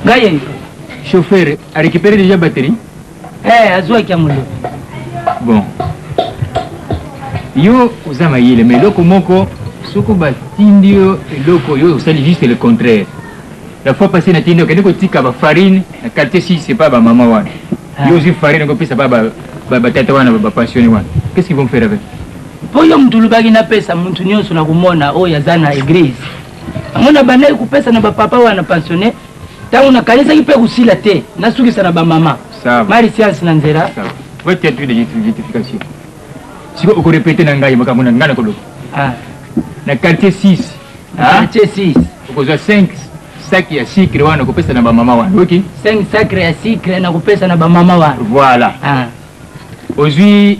Gaye. Chauffeur, a récupéré déjà batterie? Azwa kiamulo. Bon. Yo, uzama yile, mais loko moko, soko batindio, loko yo, ça juste le contraire. La fois passée, na tindio, kende ko tika ba farine, na quartier 6, c'est pas ba maman wana. Yo aussi farine, ko pisa ba tata wana, ba passionné wana. Qu'est-ce qu'ils vont faire avec? Poyo mtulubagi na pesa, muntu nyoso na kumona, oya zana église. Amona banaye kupesa na ba papa wana pensionné. Tangu na kanisa kipe kusila te, nasukisa na ba mama. Ça va. Mari science na nzera. Ça va. Ouais, tu as trouvé des justifications. Si vous répétez dans le makamuna ngana kolo. Na quartier 6. Quartier 6. Vous avez 5 sacs ya sucre wana kupesa na ba mama wana. OK? 5 sacs ya sucre na kupesa na ba mama wana. Voilà. Aujourd'hui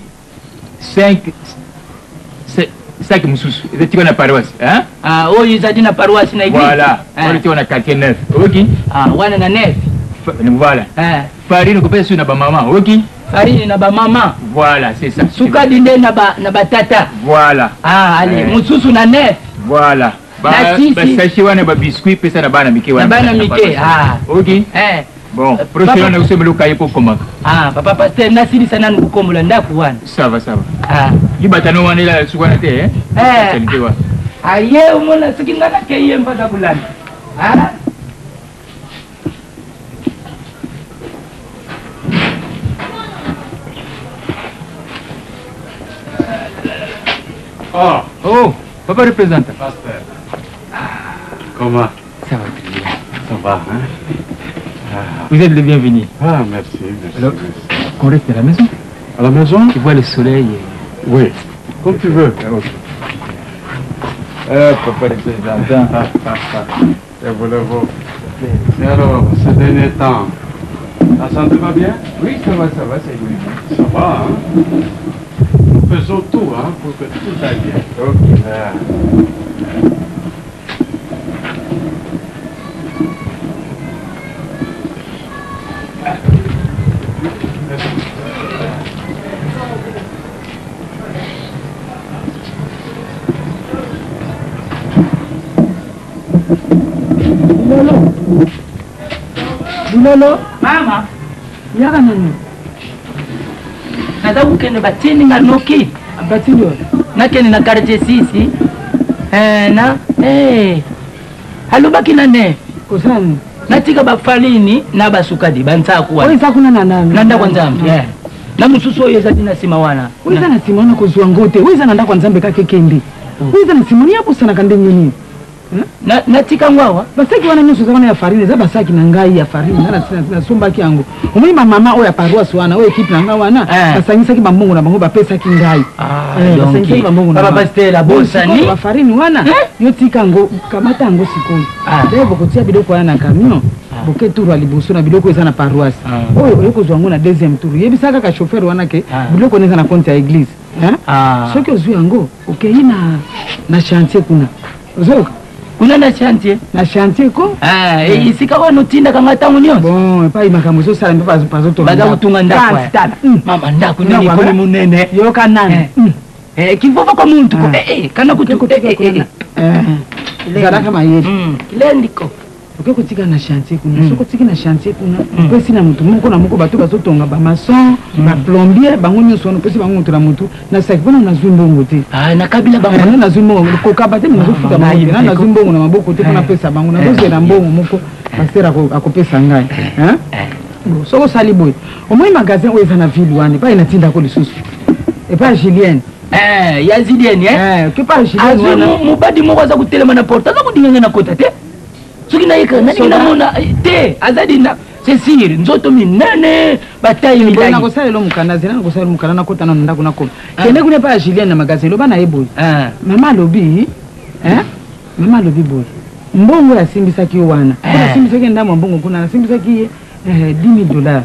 5 sacs mususu. Ezati na paroisse, hein? Oh, ezati na paroisse na église. Voilà. On était na quartier 9. OK? Wana na 9. Voilà. Farine kupesa na ba mama. OK? Farine na ba mama. Voilà, c'est ça. Sukadi nde na ba tata. Voilà. Allez, mususu na 9. Voilà. Ba sachi wana ba biscuit pesa na bana mike wana. Na bana mike. OK? Bon, prochain on a aussi le cahier pour comment. Papa pasteur nasiri sana nukombola ndaku wana. Ça va. Libatano wana la sukwana te, hein? Qualité wa. Aye umona sikingana keye mpaka kulani. Oh, papa représente. Pasteur. Comment? Ça va très bien. Ça va, hein? Vous êtes le bienvenu. Merci. Alors, on reste à la maison? À la maison? Tu vois le soleil? Oui, comme tu veux. Papa représente. C'est vous. Et alors, ces derniers temps, la santé va bien? Oui, ça va, c'est bien. Ça va, hein? Nous faisons tout, hein, pour que tout aille bien. OK. Lolo, mama. Yaka nani? Nada kukende batini nganoki. Batini nakende na quartier 6. Halubaki na ne. Kusani. Natika bafalini na basukadi bantaku wana. Oisa kuna nani? Nanda kwa nzambi. Na mususu yeza dina sima wana. Oisa na simona kuzwa ngote. Oisa nanda kwa nzambe kake kendi. Oisa na simoni hapo sana kande nyoni. Natika ngwawa basaki wana nyuso zakona ya farine za basaki na ngai ya farine na somba kyango omuli mama oya paroisse wana oya equipe nanga wana basangisa ki bambongo na bango bapesa ki ngai basangisa ki bambongo na baba stela bosani ba farine wana yo tika ngo kamata ngo sikoyi debo kotia bidoko wana na camion boke tour ali boso na bidoko eza na paroisse oyo oyoko zwango na deuxième tour yebisaka ka chauffeur wana ke bidoko neza na compte ya église soki ozwi yango okeyi na chantier kuna ozoka kuna na chantier ko isika wana utinda kanga tangu nyonso bon pa imakambo so sala mpa pazoto baza kutunga ndako mama ndako nini ko munene yoka nani kivofa kwa muntu ko kana kutuka zara kama yeli kilendiko okeko tika na chantier kuna soko tika na chantier kuna ko sina mutu moko na moko bato bazotonga ba maçon ba plombier bango nyonso no pesi bango mutu na mutu na saki bona na zumbongo te na kabila bango na zumbongo ko kabate na zofuka bango na zumbongo na maboko te kuna pesa bango na dozera mbongo moko basera akopesa ngai soko sali boy omoi magasin o eza na ville wana pa ina tinda ko lisusu et pas Julienne ya Julienne que pas Julienne wana mubadi moko za kutelema na porta za kudinganga na kota te soki na yeka nani na mona te azadi na c'est sûr nzoto minene bataille milai na kosalelo mukana zina kosalelo mukana na kota na ndako na ko kende kuna pa Julienne na magasin lo bana eboy mama lobi mama lobi boy mbongo ya simbisaki wana kuna simbisaki ndamo mbongo kuna na simbisaki $10,000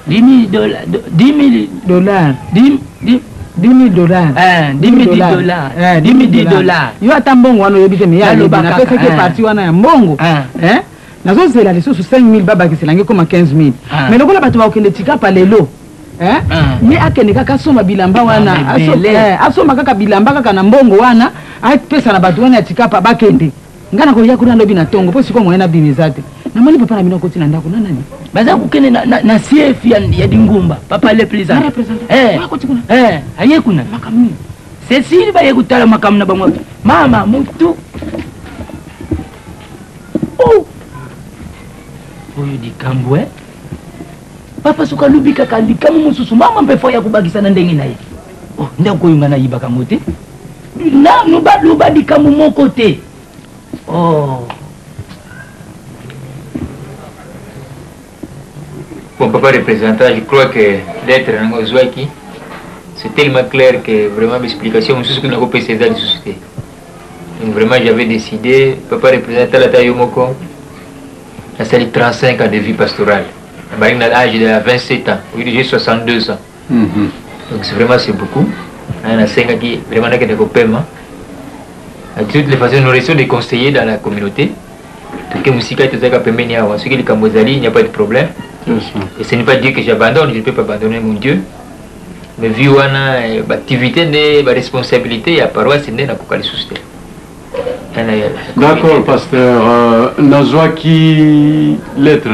$10,000 yo ata mbongo wana yebite me ya na pesa ke parti wana ya mbongo nazo zela lisusu 5,000 baba kiselange koma 15,000 mais lokola bato ba okende tika pa lelo ye akende kaka soma bilamba wana asoma kaka bilamba kaka na mbongo wana apesa na bato wana ya tika pa bakende ngana ko yakuna lobi na tongo po siko moyena bimizate na namoni papa na bino koti na ndako nani baza kukene na CF ya Dingumba papa le président aye kuna makamu Cécile baye kutala makamu na bamwa mama mutu oyo dikambwe papa suka lubika kandi kama mususu mama mbefo ya kubakisa na ndenge naye nda koyunga na yibaka mote na luba dikamu moko te Bon, papa représentant, je crois que l'être dans Zouaki, c'est tellement clair que vraiment l'explication, c'est ce que nous avons fait dans la société. Donc vraiment, j'avais décidé, papa représentant la taille Moko, la salle 35 ans de vie pastorale. À l'âge de 27 ans, aujourd'hui j'ai 62 ans. Donc c'est vraiment c'est beaucoup. On a 5 ans qui vraiment n'a que des paiements. De toutes les façons, nous restons des conseillers dans la communauté. Tout que musique est très permis à ce que les Cambodzali, il n'y a pas de problème. Et ce n'est pas dire que j'abandonne, je ne peux pas abandonner mon Dieu. Mais vu qu'on a l'activité, la responsabilité, la paroisse, c'est la société. D'accord, pasteur. Nazwaki lettre,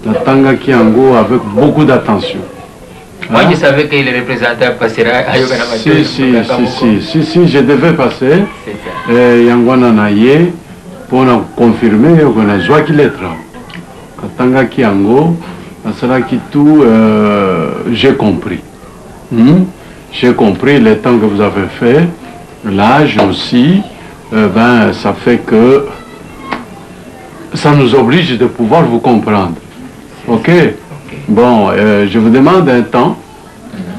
la Tanga Kiango avec beaucoup d'attention. Moi, je savais que le représentant passera à Yoganama. Si, je devais passer. Yangwana Naye pour confirmer qu'on a Zwaki lettre. Katanga Kiango, cela qui tout, j'ai compris. J'ai compris le temps que vous avez fait, l'âge aussi, ben, ça fait que ça nous oblige de pouvoir vous comprendre. Ok? Bon, je vous demande un temps.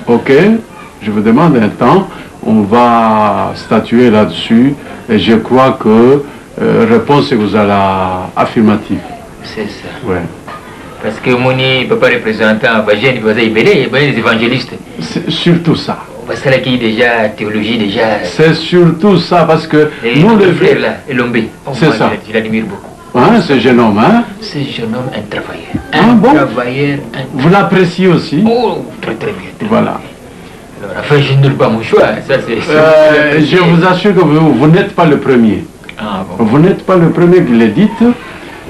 Ok? Je vous demande un temps. On va statuer là-dessus. Et je crois que réponse vous allez affirmative. C'est ça. Ouais. Parce que mon papa représentant, les évangélistes. C'est surtout ça. Parce que là qui déjà théologie déjà. C'est surtout ça parce que nous le frère là, Elombé. C'est ça. Je l'admire beaucoup. Hein, ce jeune homme, hein? Ce jeune homme, un travailleur. Ah, bon? Travailleur. Vous l'appréciez aussi? Oh, très très bien. Voilà. Alors, enfin, je ne donne pas mon choix. Ça, je vous assure que vous n'êtes pas le premier. Ah, bon. Vous n'êtes pas le premier qui le dites.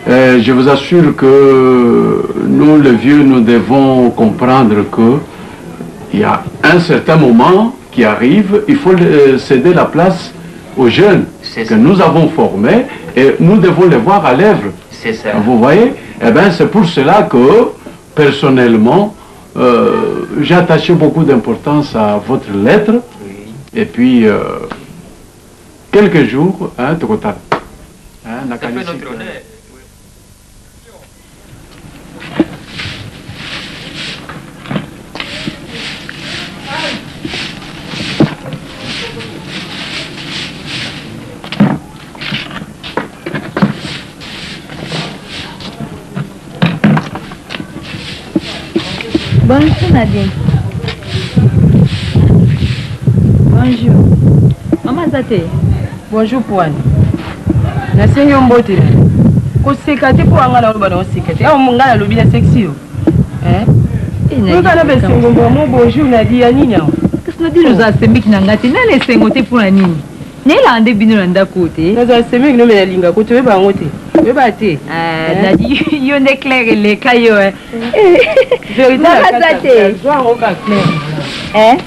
Je vous assure que nous, les vieux, nous devons comprendre qu'il y a un certain moment qui arrive, il faut céder la place aux jeunes que nous avons formés et nous devons les voir à l'œuvre. C'est ça. Vous voyez? Eh bien, c'est pour cela que, personnellement, j'ai attaché beaucoup d'importance à votre lettre. Oui. Et puis, quelques jours, hein, ça fait notre honneur. Bonjour Nadine. Bonjour. Maman Zate. Bonjour Pouane. Nasengi mbote. Koseka te po anga na loba na oseka te. Awo munga na lobi na sexy yo. Nunca na besengo mo bonjour Nadia ninya. Qu'est-ce que nous a sembi ki nanga te na le sengo te pour nini? Nela ande bino na ndako te. Na za sembi no me na linga ko te ba ngote. Ba te. Nadi yo ne clair le kayo Vérité Maman Zate. Joa ngoka clair.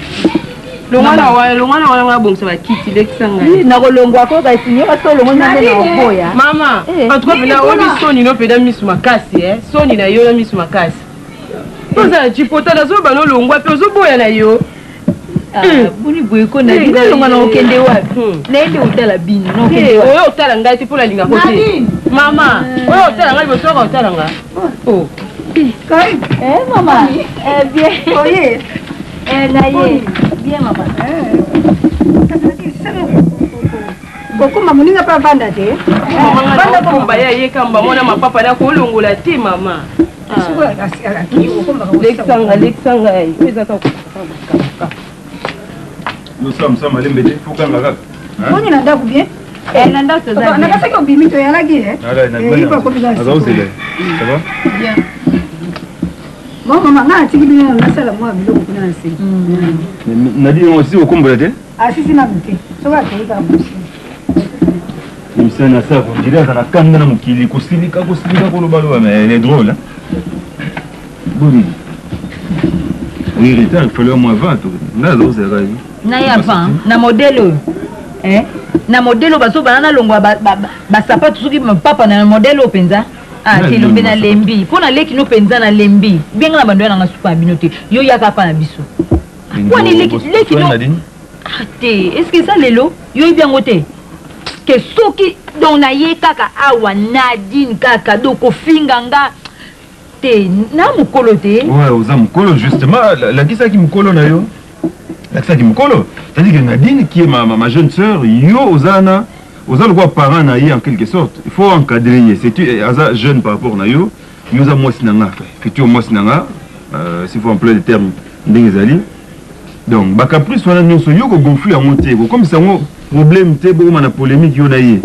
Longwana wa bongsa ba kiti lexanga. Na kolongwa ko ka sinyo ka to longo na na boya. Mama, en tout cas pena obi soni no peda misu makasi Soni na yo na misu makasi. Poza chipota na zo ba no longwa pe zo boya na yo. Buni boye ko na dina longa na okende wapi? Na ende utala bini na okende wapi? Oyo utala ngai te pona linga kote. Mama, oyo utala ngai boso ka utala nga. Oh. Kai? Mama. Bien. Oye. Naye. Bien maman. Kokuma muninga pa vanda te. Vanda ko mbaya ye kamba mona mapapa na ko longola ti mama. Alexanga ai. Pesa ka. Nous sommes allés faut quand la Moni na ndaku bien. Na ndaku za. Na kasa ko bimito ya lagi ça va? Bien. Maman, nga tiki bino na sala mwa biloko kuna nsi. Nadi aussi au combo là. Ah si na muté. So va te ka musi. Msana ça, on dirait que la canne na mukili, kosilika kolobalo, mais elle est drôle. Hein? Bon. Oui, il fallait au moins 20. Là, c'est vrai. Nayapa, na modèle. Eh? Na modèle baso banana longwa ba sapato soki papa na modèle penza. Ah, ti lombe na lembi. Pona leki no penza na lembi. Bien na bando na ngasupa binote. Yo yaka pa na biso. Poni leki no. Ah, te, est-ce que ça lelo? Yo bien ngote. Que soki don na ye kaka awa Nadine kaka doko finganga te na mukolo te. Ouais, oza mukolo justement la qui ça qui mukolo na yo. La ça qui mukolo. C'est-à-dire que Nadine qui est ma jeune sœur, yo ozana le quoi parent na ye en quelque sorte. Il faut encadrer. C'est tu aza jeune par rapport na yo. Yo za moi sinanga. Futur moi sinanga. S'il faut employer le terme ndengezali. Donc ba caprice wana nyonso yo ko gonfler en monter comme ça un problème te bo na polémique yo na ye.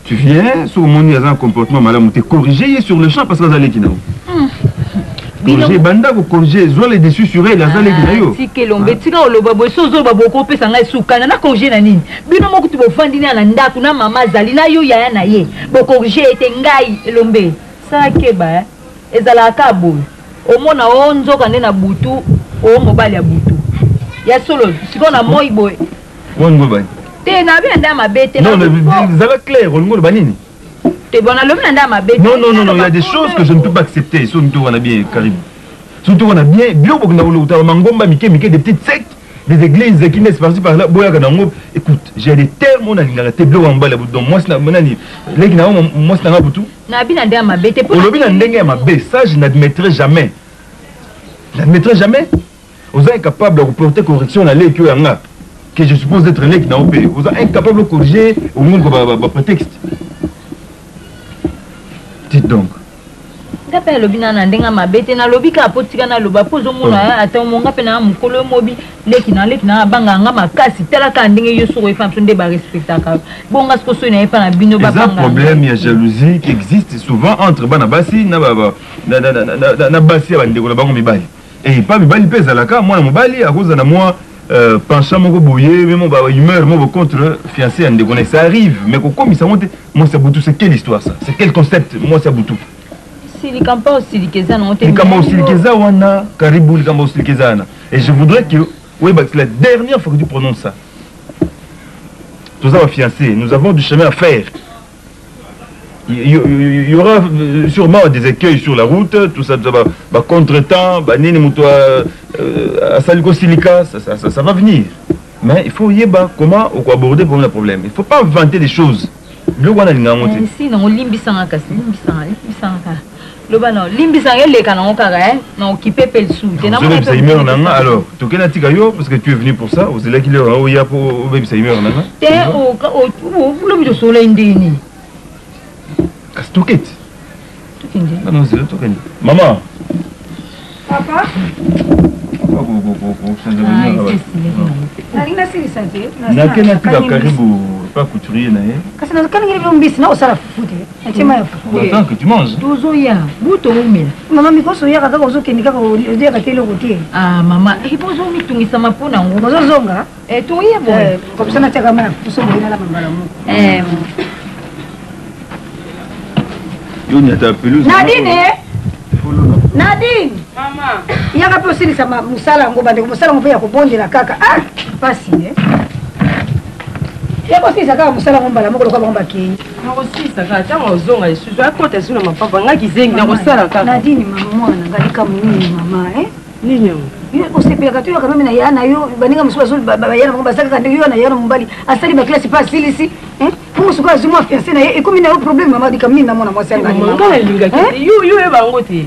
Tu viens sur mon un comportement malade tu corriger sur le champ parce que ça les kinao. Corriger banda ko corriger zo les dessus sur elle ça les kinao. Si que lombe tika oloba bo sozo ba boko pesa ngai sukana na corriger na nini. Bino moko tu bo fandi na ndako na mama zali na yo yaya na ye. Bo corriger ete ngai lombe. Ça ke ba ezala ka bo. Omona onzo kande na butu o mobali ya butu. Ya solo, si on a moi boy. On go ba. Te na bien dans ma bête. Non, ça va clair, on go ba nini. Te bon alum na ma bête. Non, il y a des choses que je ne peux pas accepter. Surtout on a bien Karim. Surtout on a bien bio pour na olo mangomba mike des petites sectes, des églises qui naissent par-ci par là. Boya kana ngo. Écoute, j'ai des termes on a la te bio en bas là donc moi c'est monani. Leki na moi c'est na butu. Na bien dans ma bête. Pour le bien ndenge ma bête, ça je n'admettrai jamais. Je n'admettrai jamais. Vous êtes incapable de reporter correction à l'équipe que je suppose être l'équipe dans le pays. Vous êtes incapable de corriger au monde comme prétexte. Dites donc. D'après le bilan n'endenga ma bête na lobi ka potika na loba pozo mona ata monga pena mukolo mobi leki na banga nga makasi tela ka ndenge yo soko efam sonde ba respectaka bonga sko so na epa na bino ba banga. Il y a un problème, il y a jalousie qui existe souvent entre bana basi na basi ba ndeko la bango mibali. Et pas mibali pesa la ka moi na mobali à cause de moi penchant mon boyer même ba humeur mon contre fiancé en déconner ça arrive mais comme ça monte moi ça boutou c'est quelle histoire ça c'est quel concept moi ça boutou si les campa aussi les kezana on te les campa aussi les kezana wana karibu les campa aussi les kezana et je voudrais que oui bah c'est la dernière fois que tu prononces ça tout ça va fiancé nous avons du chemin à faire. Il y aura sûrement des écueils sur la route, tout ça va contretemps, ça va venir. Mais il faut y avoir comment aborder le problème. Il ne faut pas inventer des choses. Si non, limbisanga kasi, limbisanga. Lobano, limbisanga le kana okara non qui pepe le sou. Alors, tu connais Tigayo parce que tu es venu pour ça, vous allez qu'il y a pour baby Saimer nanga. Te au lobi de soleil ndini. Stocket. Non, c'est tout. Maman. Papa. Pas couturier. Attends que tu manges. Maman, mais quand tu as ah, maman, il faut que tu aies et tu comme ça, tu Nadine, Nadine, maman, il y a pas possible ça m'a musala ngo bande musala ngo ya kubondela kaka ah pasi il y a possible ça kaka musala ngo bala moko lokwa ngomba ki na aussi ça ka tanga ozonga isusu akota suna mapapa nga kizengi na kosala kaka Nadine mama mwana ngalika munini mama nini osepelaka tu kama mimi na yana yo baninga musuba zulu bayana ngo basaka kandi yo na yana mumbali asali ba classe pas silisi pour ce que je m'en fiancé na et comme il y a un problème maman dit comme ni na mona moi c'est un ngala linga kete yo e bango te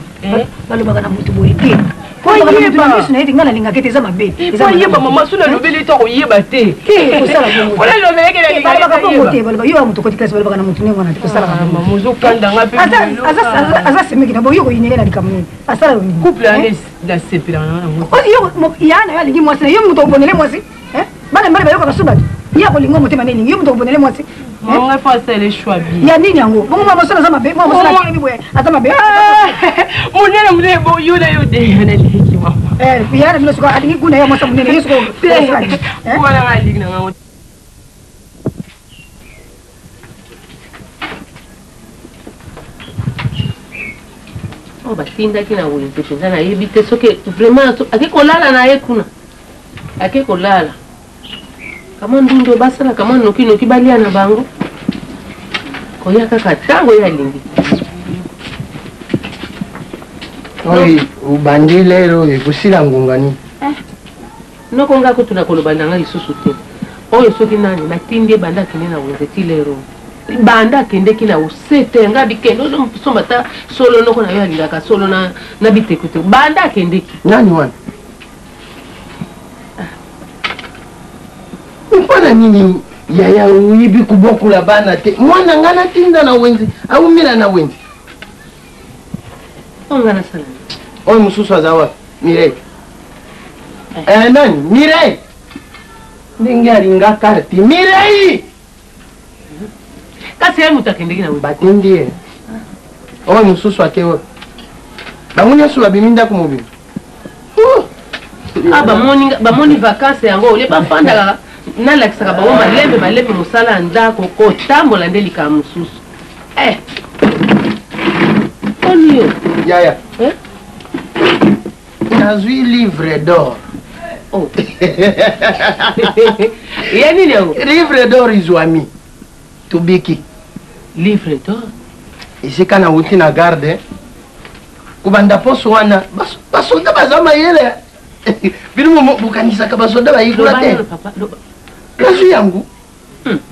balo baka na mutu boye te ko yeba suna eti ngala linga kete za mabe eza yeba mama suna lobeli to ko yeba te ko sala bongo wala lobeli ke linga balo baka bongo te balo yo mutu ko tikasi balo baka na mutu nengo na ko sala mama muzo kanda nga pe asa semeki na bo yo ko yinela na likamuni asala ni couple anes da sepela na ngo o yo yana ya lingi mwasi yo mutu obonele mwasi bana mbale bayo ko suba ya ko lingo mutema ne lingi yo mutu obonele mwasi on va faire les choix bien. Ya nini yango? Bongo mama sala zama be, mama sala ni boye. Atama be. Munene munene bo yuna yode na leki mama. Ya na suka adingi kuna ya masa munene yesu ko. Wala ngali na ngo. Oh batindaki na wenze mpenza nayebi te soki vraiment akekolala na ye kuna akekolala kama ndundo basala kama noki balia na bango koya kaka tango ya lingi oyi ubandi lero ekusila ngungani noko ngako tunakoloba nanga lisusu te oyo soki nani natindi banda kine na wenze ti lero banda kendeki na usete nga bikendo somba ta solo noko na yo alingaka solo na biteko te banda kendeki nani wana mpona nini yaya uyibi kubokula bana te mwana nga natinda na wenzi aumila na wenzi onga na sala oyo mususu aza wapi Mireille nani Mireille ndenge alinga karti Mireille kasi ye mutu akendeki na wenzi batindi ye oyo mususu ake wapi bango nyonso babimi ndako mobima bamoni vacances yango olie bafandaka nalakisaka bango malembe mosala ya ndako kotambola nde likaa mosusu oni yo yaya nazwi livre d'or ye nini yango livre d'or izwami tubiki livre d'or esika nauti na garde kubanda poso wana basoda baza mayele bino bokanisaka basoda bayikula te nazwi yangu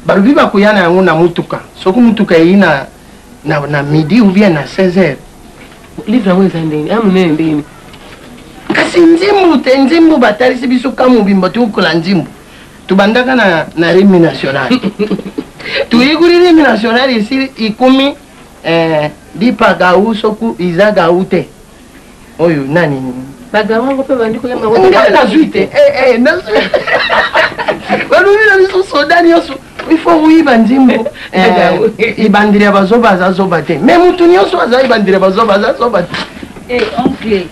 balobi bakuyana yango na mutuka soki mutuka eyi na midi ou bien na 16h livre yango eza ndenge amonene ndeni kasi nzimbu te nzimbu batalisi biso ka mobimba tukola nzimbu tubandaka na rimi national tuyikuli rimi national esi ikumi dipa gau soku iza gau te oyo nani bagawango mpe bandi koyanga nazwi te balobi na biso soda nyonso ifo kuyiba nzimbu ibandiri ya bazoba aza zoba te me mutu nyonso aza ibandiri ya bazoba aza zoba te oncle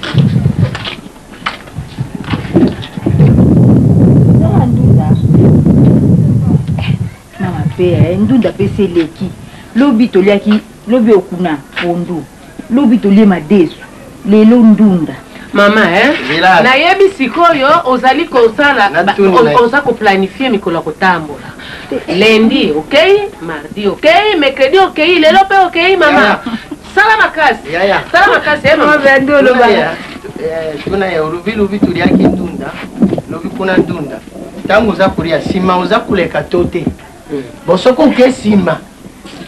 mama pe ndunda pe seleki lobi toliaki lobi okuna pondu lobi tolie madesu lelo ndunda mama nayebi sikoyo ozali kosala oza koplanifie mikolo ya kotambola lendi okei mardi okei mercredi okei lelo mpe okei mama sala makasi tuna ya lobi toliaki ndunda lobi kuna ndunda ntango oza kolia nsima oza koleka to te bosoko oke nsima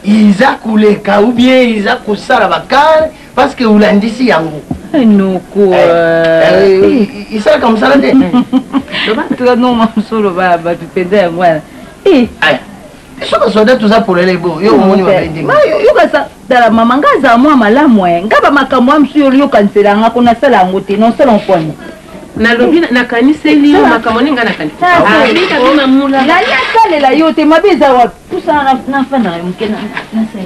iza kuleka ou bien iza kosala bakare parce que ulandisi yango noko isalaka mosala te tukanoma mosolo bato mpenza yango wana biso basoda toza polele bo yo omoni yokasa tala mama nga azala mwa malamu nga bamakambo ya mosu yokanisela ko nasala yango te nosala mpwani nalobi nakaniseli yo makambo ninga nakaniseli nali asalela yo te mabe eza wapi kusala nafandaka moke nasala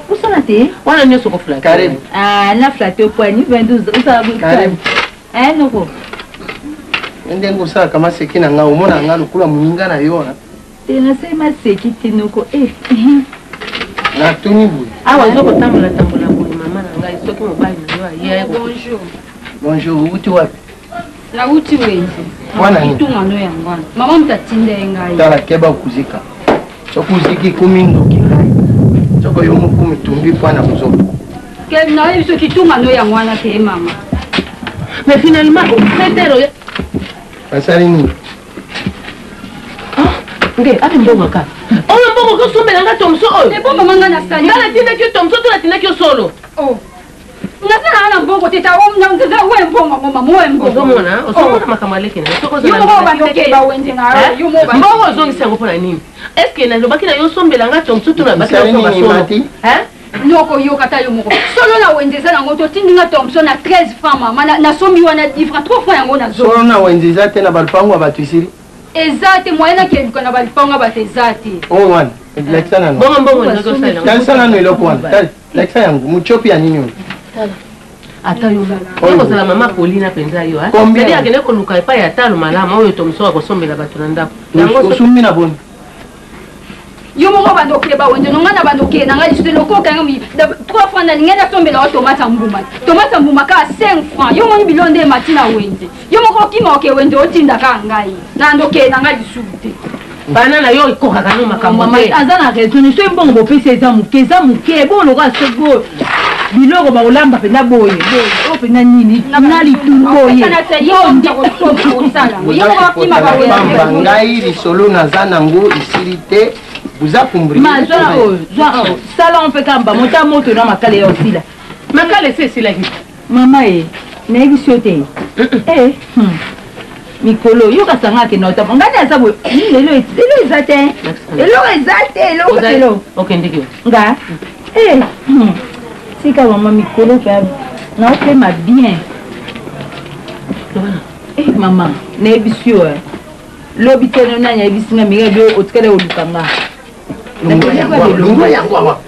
kusala te wana nyonso koflate na flate opwani 22 osala noko ndenge osalaka maseki na nga omona nga lokula moninga na yo nasali maseki te noko natuni boye awa ozokotambola boye mama na ngai soki mobali na yo aye bonjour outi wapi nauti wenze itungano yango wana mama mutu atinda ye ngai tala keba okuzika soki uziki kumi ndoki ngai soko yo mokumi tumbi mpona kozoba nayebi soki itungano yango wana te ye mama mais finalement opretere basali nini nge ape mbongo kaka oyo mbongo kosombelanga tomso oyo ebo mama nga nasali nga natindaki yo tomso to natindaki yo solo nasala na mbongo te we mbongo mama we mbongo ozomona makambo aleki na mbongo ozongisa yango mpona nini estce nalobaki na yo sombelanga tomso to nabaki basolo noko yoka yo moko solo na wenze eza nango totindinga tomso na 13 francs mama nasombi wana 10 francs 3 francs yango nazo solo na wenze eza te na balupango ya bato esili eza te moyen nakeluka na balipango ya bato eza te oyo wana lakisa nano talisa nano eloko wana lakisa yango mochopi ya nini oyo ata yo okozala mama polina mpenza yo edi akende koluka epai ya talo malamu oyo tomso akosombela bato na ndako osumbi na boni yo moko bandoke ba wenze no ngana bandoke na ngai juste loko kanga mi 3 francs na ngena tombela o tomate mbuma ka 5 francs yo moni bilonde matina wenze yo moko kima oke wenze otinda ka ngai na ndoke na ngai subite bana na yo ikoka kana makambo te azana raison so mbongo bopesa eza muke bo loka sego biloko ba olamba pena boye o pena nini na litulu boye yo ndiko sala yo moko kima ba wenze ngai risolo na zanango isilite buza kumbri mazwa sala on fait kamba mota moto na makale ya osila makale c'est la vie mama na ebisio te mikolo yo kasanga ke na otapa ngani asabu lelo eza te elo okendeki nga sika mama mikolo pe na opema bien mama na ebisio lobi teno nanya ebisinga mirabe otikale olukanga lungu yangu awa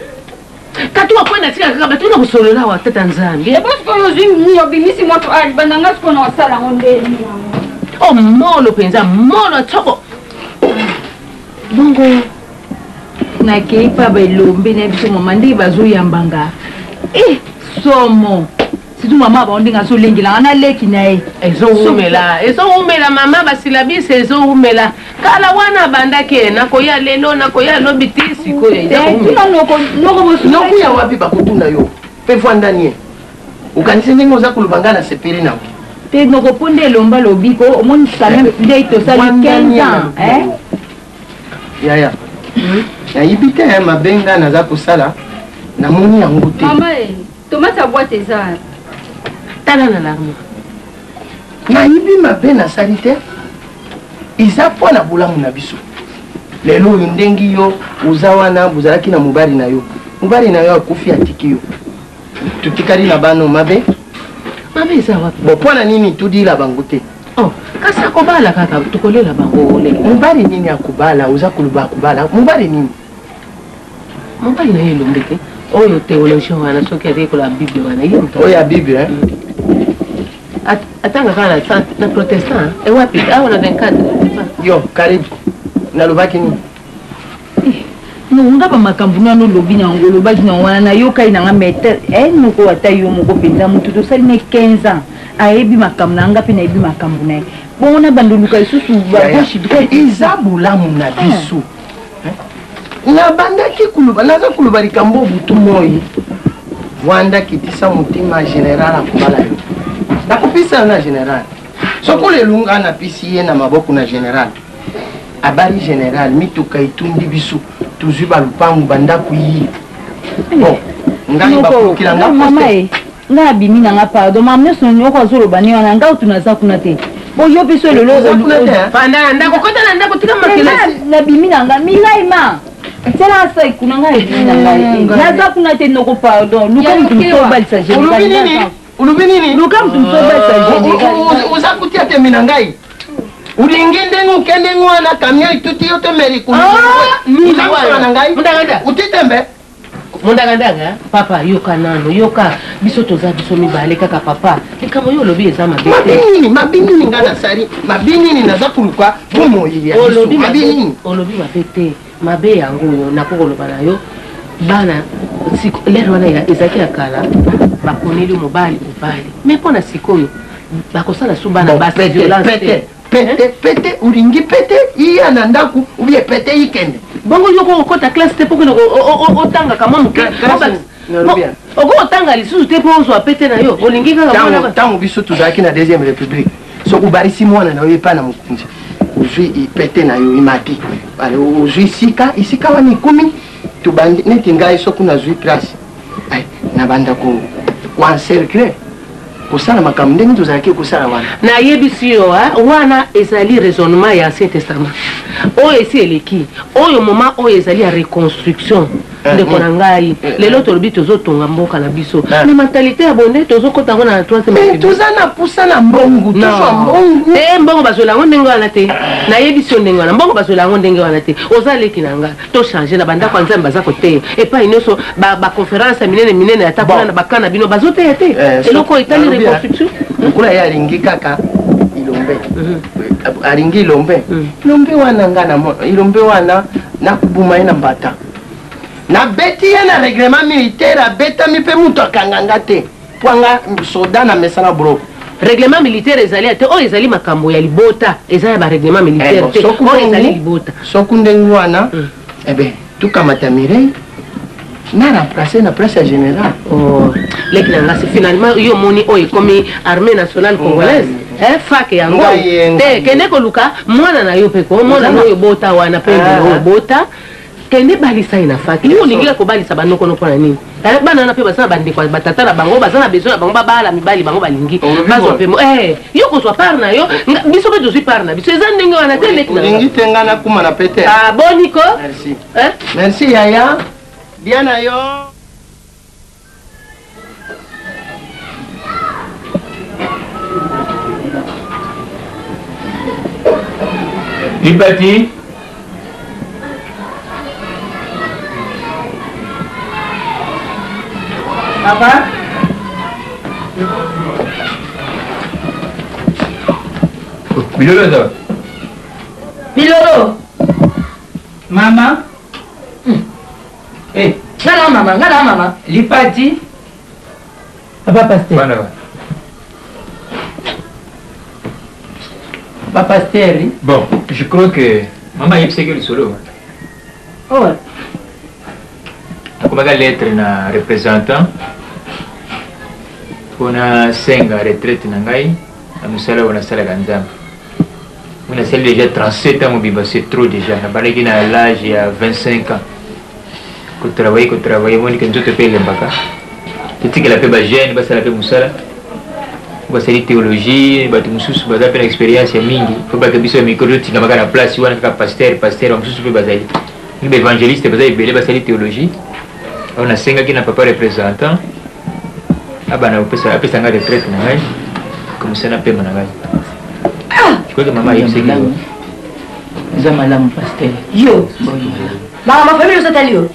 katuwa kwenda tika kaka batuna kusolola wa tata nzambi parce que yo bimisi moto ali bandanga siko na wasala ngondeli oh molo penza molo toko bongo na keipa belombe na biso mama ndi bazoyambanga somo situ mama baondinga so lengela na leki nae ezoumela mama basila biso ezoumela kala wana bandake nakoya lelo nakoya lobi ti sikoyo nokuya wapi bakutuna yo mpe vwandanie ukanisi ndenge oza koluba na sepeli nao te nokoponda elomba lobiko omoni quand nde tosali 15 ans yaya nayibi te mabenga naza kosala namoni yango te mama tomate boite eza tala na larme nayibi mabe nasali te eza mpo na bolamu na biso lelo oyo ndenge yo oza wana bozalaki na mobali na yo akufi atiki yo tutikali na bano mabe eza wapi bo mpo na nini tudila bango te kasi akobala kaka tukolela bango ole mobali nini akobala oza koloba akobala mobali nini mobali na ye elonge te oyo théologien wana soki atekola bible wana ye oyo ya bible atanga kaka na protestant ewapi awa na 24 yo karibu nalobaki nini nga bamakambo nano olobi nango olobaki na wana nayokai nanga mete noko ata yo moko mpenza motu tosali ne 15 ans ayebi makambo na nga mpe nayebi makambo na ye bongo na bandoluka lisusu bagoshi eza bolamu na biso nabandaki kuluba naza kuluba likambo butu moi vwanda kitisa motima général akobala yo nakopisa na général soki olelunga napesi ye na maboko na général abali général mituka etundi biso tozwi balupangu bandako yi bon ngai bakokilanga poste nga abimi nanga pardon mama nyonso nyoko azoloba ni wana nga utuna za kuna te bo yo biso lelo panda ndako kota na ndako tika makelasi nabimi nanga milai ma tela sa kuna nga ebimi nanga naza kuna te noko pardon luka mtu balisa général ulubi nini luka mtu balisa général uza kutia te mina ngai ulingi ndengu ukende ngwana kamia ituti yote meri kulu na ngai utitembe mundagandanga papa yoka nano yoka biso toza biso mibale kaka papa likambo yo olobi eza mabe te mabinini nga nasali mabinini naza kuluka bomoyi ya biso mabinini olobi mabe te mabe yango oyo nakokoloba na yo bana lero wana ezalaki ya kala bakoneli mobali me mpo na sikoyo bakosala su bana basi violence pete ulingi pete iya na ndaku ubie pete ikende bongo yoko okota classe te pokona otanga kama muke oko otanga lisusu te po ozwa pete na yo olingi kaka ntango biso tozalaki na deuxième république soki obarisi mwana na yo epa na mokonzi ozwi pete na yo imati ozwi isika wana ikumi tobandi neti ngai soki nazwi place na banda koencercle kosala makambo ndenge tozalaki kosala wana nayebisi yo wana ezali raisonnement ya ancien testament oyo esi eleki oyo moma oyo ezali ya reconstruction ndeko na ngai lelo tolobi tozotonga mboka na biso na mentalité ya bonde tozokota yango na 3e toza na pusa na mbongu mbongo bazwela yango ndenge wana te nayebisi yo ndenge wana mbongo bazwela yango ndenge wana te oza leki na nga tochange na bandako ya nzambe baza koteya epai nyonso baconférence ya minene ata kuna na bakana bino bazoteya te eloko etali reconstruction lokola ye alingi kaka ilombe alingi ilombe ilombe wana ngana mono ilombe wana nakubuma ye na mbata nabeti ye na règlement militaire abetami mpe mutu akanganga te pwanga soda na mesa na buroko règlement militaire ezali te oyo ezali makambo ya libota eza ya barèglement militaire te oyo ezali libota soku ndenge wana ebe tukamata Mireille na remplacer na place ya général leki na ngasi finalement yo moni oyo ekomi armée nationale congolaise fake yango te kende koluka mwana na yo mpe ko mwana na oyo bota wana mpe oyo bota kende balisa ye na fake yo olingika kobalisa banokono mpona nini bana wana mpe baza na bandeko batata na bango baza na besoin na bango babala mibali bango balingi bazwa mpe yo kozwa part na yo biso mpe tozwi part na biso eza ndenge wana te leki na olingi te nga nakuma na pete boniko merci yaya bien na yo Libati. Papa. Bilolo ndo. Bilolo. Mama. Ngala mama. Lipati. Papa Pasteur. Papa Pasteur. Bon, je crois que maman y a que le solo. Oh ouais. Comme la lettre na représentant. On a 5 retraite nangai. Nous sommes à la Ganzam. On a celle déjà 37 ans, c'est trop déjà. On a l'âge il y a 25 ans. Qu'on travaille, on dit que nous te payons les baka. Tu sais que la paix est jeune, la paix moussala. On va faire théologie, on va faire une expérience. Il faut pas que tu micro, tu n'as pas la place, tu as un pasteur, on peut baser. Nous évangélistes, on va faire théologie. On a 5 ans qui n'ont pas représentant. Ah ben, on peut faire une retraite. Comme ça, on a paix. Je crois que maman est ici. Eza malamu pasteur. Yo. Mama famille osatali yo.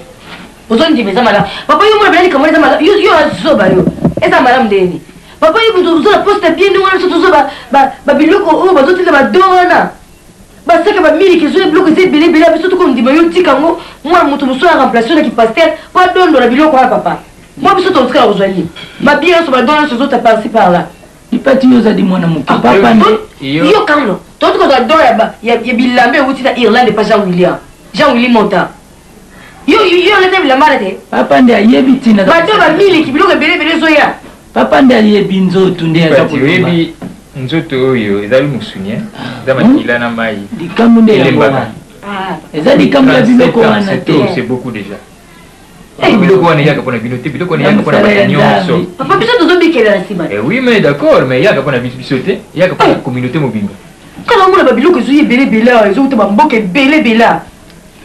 Ozondi meza malamu. Papa yo mwana bali kamwe eza malamu. Yo azoba yo. Eza malamu ndeni. Papa yo buzola poste bien ni wana soto zoba ba biloko o bazotila ba dona. Ba saka ba miliki zo biloko ze bele biso to kondima yo tika ngo mwana mutu muso ya remplacer ki pasteur pa dondo na biloko ya papa. Moi biso to tsika ozali. Ba bien so ba dona so ta par-ci par là. Lipati yo zadi mwana muke papa ne yo kamno toto ko do ya bilambe wuti na Irlande pa Jean William Mota yo le te bilamba te papa nde ayebi tina ba to ba miliki biloko bele zo ya papa nde ayebi nzoto nde aza koloba nzoto oyo ezali musunya za makila na mai likambo nde ya eza likambo ya biloko wana te c'est beaucoup déjà biloko wana yaka pona bino te biloko wana yaka pona nyonso papa biso tozobikela na sima oui mais d'accord mais yaka pona biso te yaka pona communauté mobimba kala mona ba biloko ezo ebele ezo kuta ba mboka ebele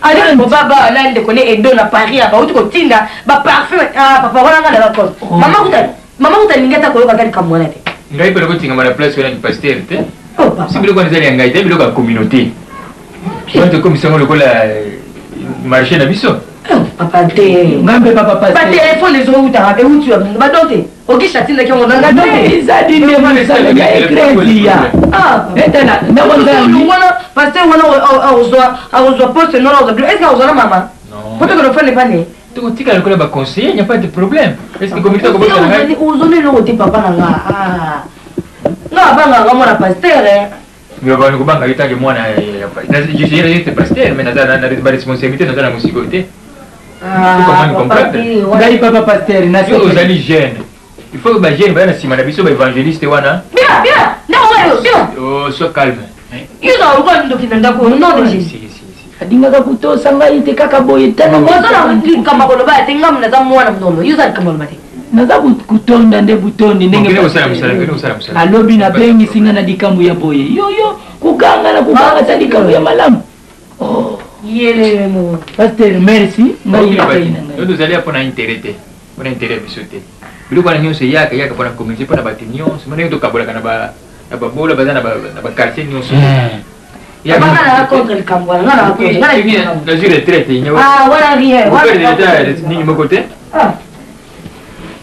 ali mo baba alande kone edo na Paris aba uti kotinda ba parfum papa wana ngala ba kosa mama kuta ningata koyoka kali kamwana te ngai pele kotinga mala place wana ni pasteur te si biloko wana ezali ngai te biloko ya communauté on comme ça on le colle marché na biso papa te ngambe papa pasteur ba téléphone ezo uta be uti ba dote okisha tinda kyo nganga dote izadi ne msala ya credit ya etana na wana pasteur wana auzwa poste non auzwa est-ce que auzwa mama poto que le fait n'est pas né tu tika le colle ba conseiller il n'y a pas de problème est-ce que communauté ko bosa ngai uzone lo te papa nanga nga banga mwana pasteur mais ba ko banga itange mwana je suis pasteur mais na responsabilité na na musicoté comment comprendre ngai papa pasteur na yo ozali jeune il faut que ba jeune ba na sima na biso ba évangéliste wana bien non bien oh sois calme yo za uko ndo kinanda ko non de Jésus adingaka kutosa ngai te kaka boye tano ozona kama koloba te ngam na za mwana mnono yo za kama koloba te naza kutonda nde butondi ndenge alobi napengisinga na likambo ya boye yoyo kuganga na kuganga ta likambo ya malamu yele mo pasteur merci ngai yo tozali apona intérêt te pona intérêt biso te biloko wana nyonso yaka pona communauté pona bato nyonso mona yo tokabolaka na babola baza na baquartier nyonso nazwi retraite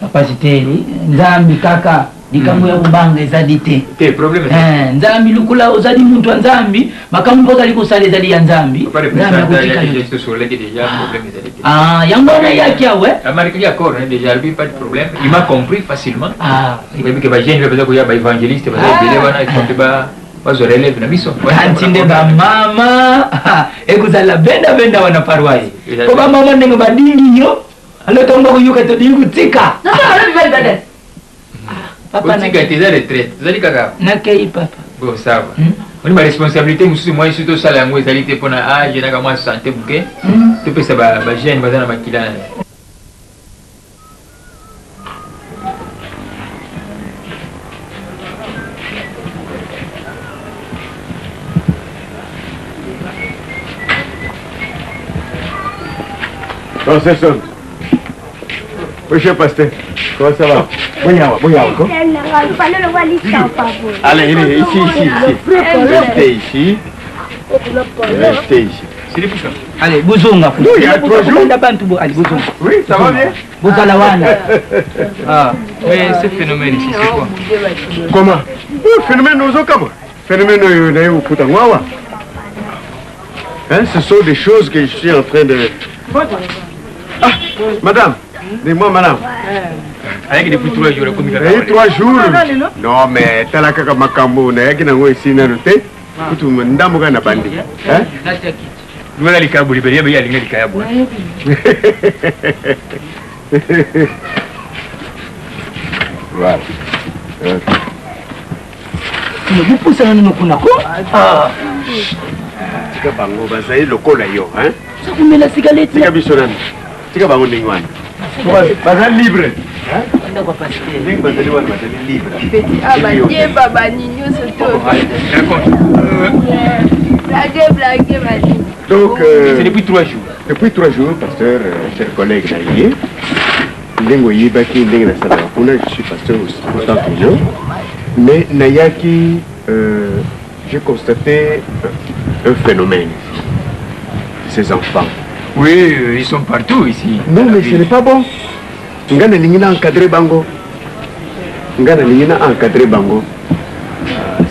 papa siteli nzambi kaka likambo ya kubanga ezali te problème nzambi lukula ozali muntu wa nzambi makambo ozali kosala ezali ya nzambi yango wana yaki awe pas de problème il m'a compris facilement que bageni baza koya baévangéliste baza ebele wana ekonde bazoreleve na biso antinde bamama ekozala benda wana paroise po bamama ndenge badingi yo alotomba koyoka todingi kutika papa na eza retraite ezali kaka nakei papa bon ça va oni baresponsabilité mosusu moi surtout osala yango ezali te mpona age naka mwa santé moke topesa bagene baza na makila Non, c'est ça. Oui, je pasteur. Comment ça va? Bonjour. Allez, ici. Restez ici. C'est les poussins. Allez, Bouzonga. Oui, il y a 3 jours. Allez, Bouzonga. Oui, ça va bien. Bouzalawana. Mais ce phénomène ici, c'est quoi? Comment? Phénomène aux Okama. Phénomène au Koutangwawa. Ce sont des choses que je suis en train de... Ah, madame, dis-moi, madame. Avec depuis 3 jours, depuis 3 jours. Non, mais t'as la caca macambo, n'a pas de ici, n'a pas de tout le monde n'a pas de bandi. Nous allons les cabos, les béliers, les les cabos. Voilà. Vous poussez un nom qu'on a quoi? Ah. Tika bango bazali lokola yo, hein? Ça vous met la cigarette. Tika bisonani. Tika bango ndingwana. Bazali libre. Hein? On doit passer. Nding bazali wana bazali libre. Petit abadie baba nino c'est tout. Blague badi. Donc c'est depuis 3 jours. Depuis 3 jours, pasteur, cher collègue Naïe. Ndengo yibaki ndenge na sala. Je suis pasteur aussi autant que yo. Mais Nayaki j'ai constaté un phénomène ici. Ces enfants. Oui, ils sont partout ici. Non, mais ce n'est pas bon. Ngana lingina encadré bango. Ngana lingina encadré bango.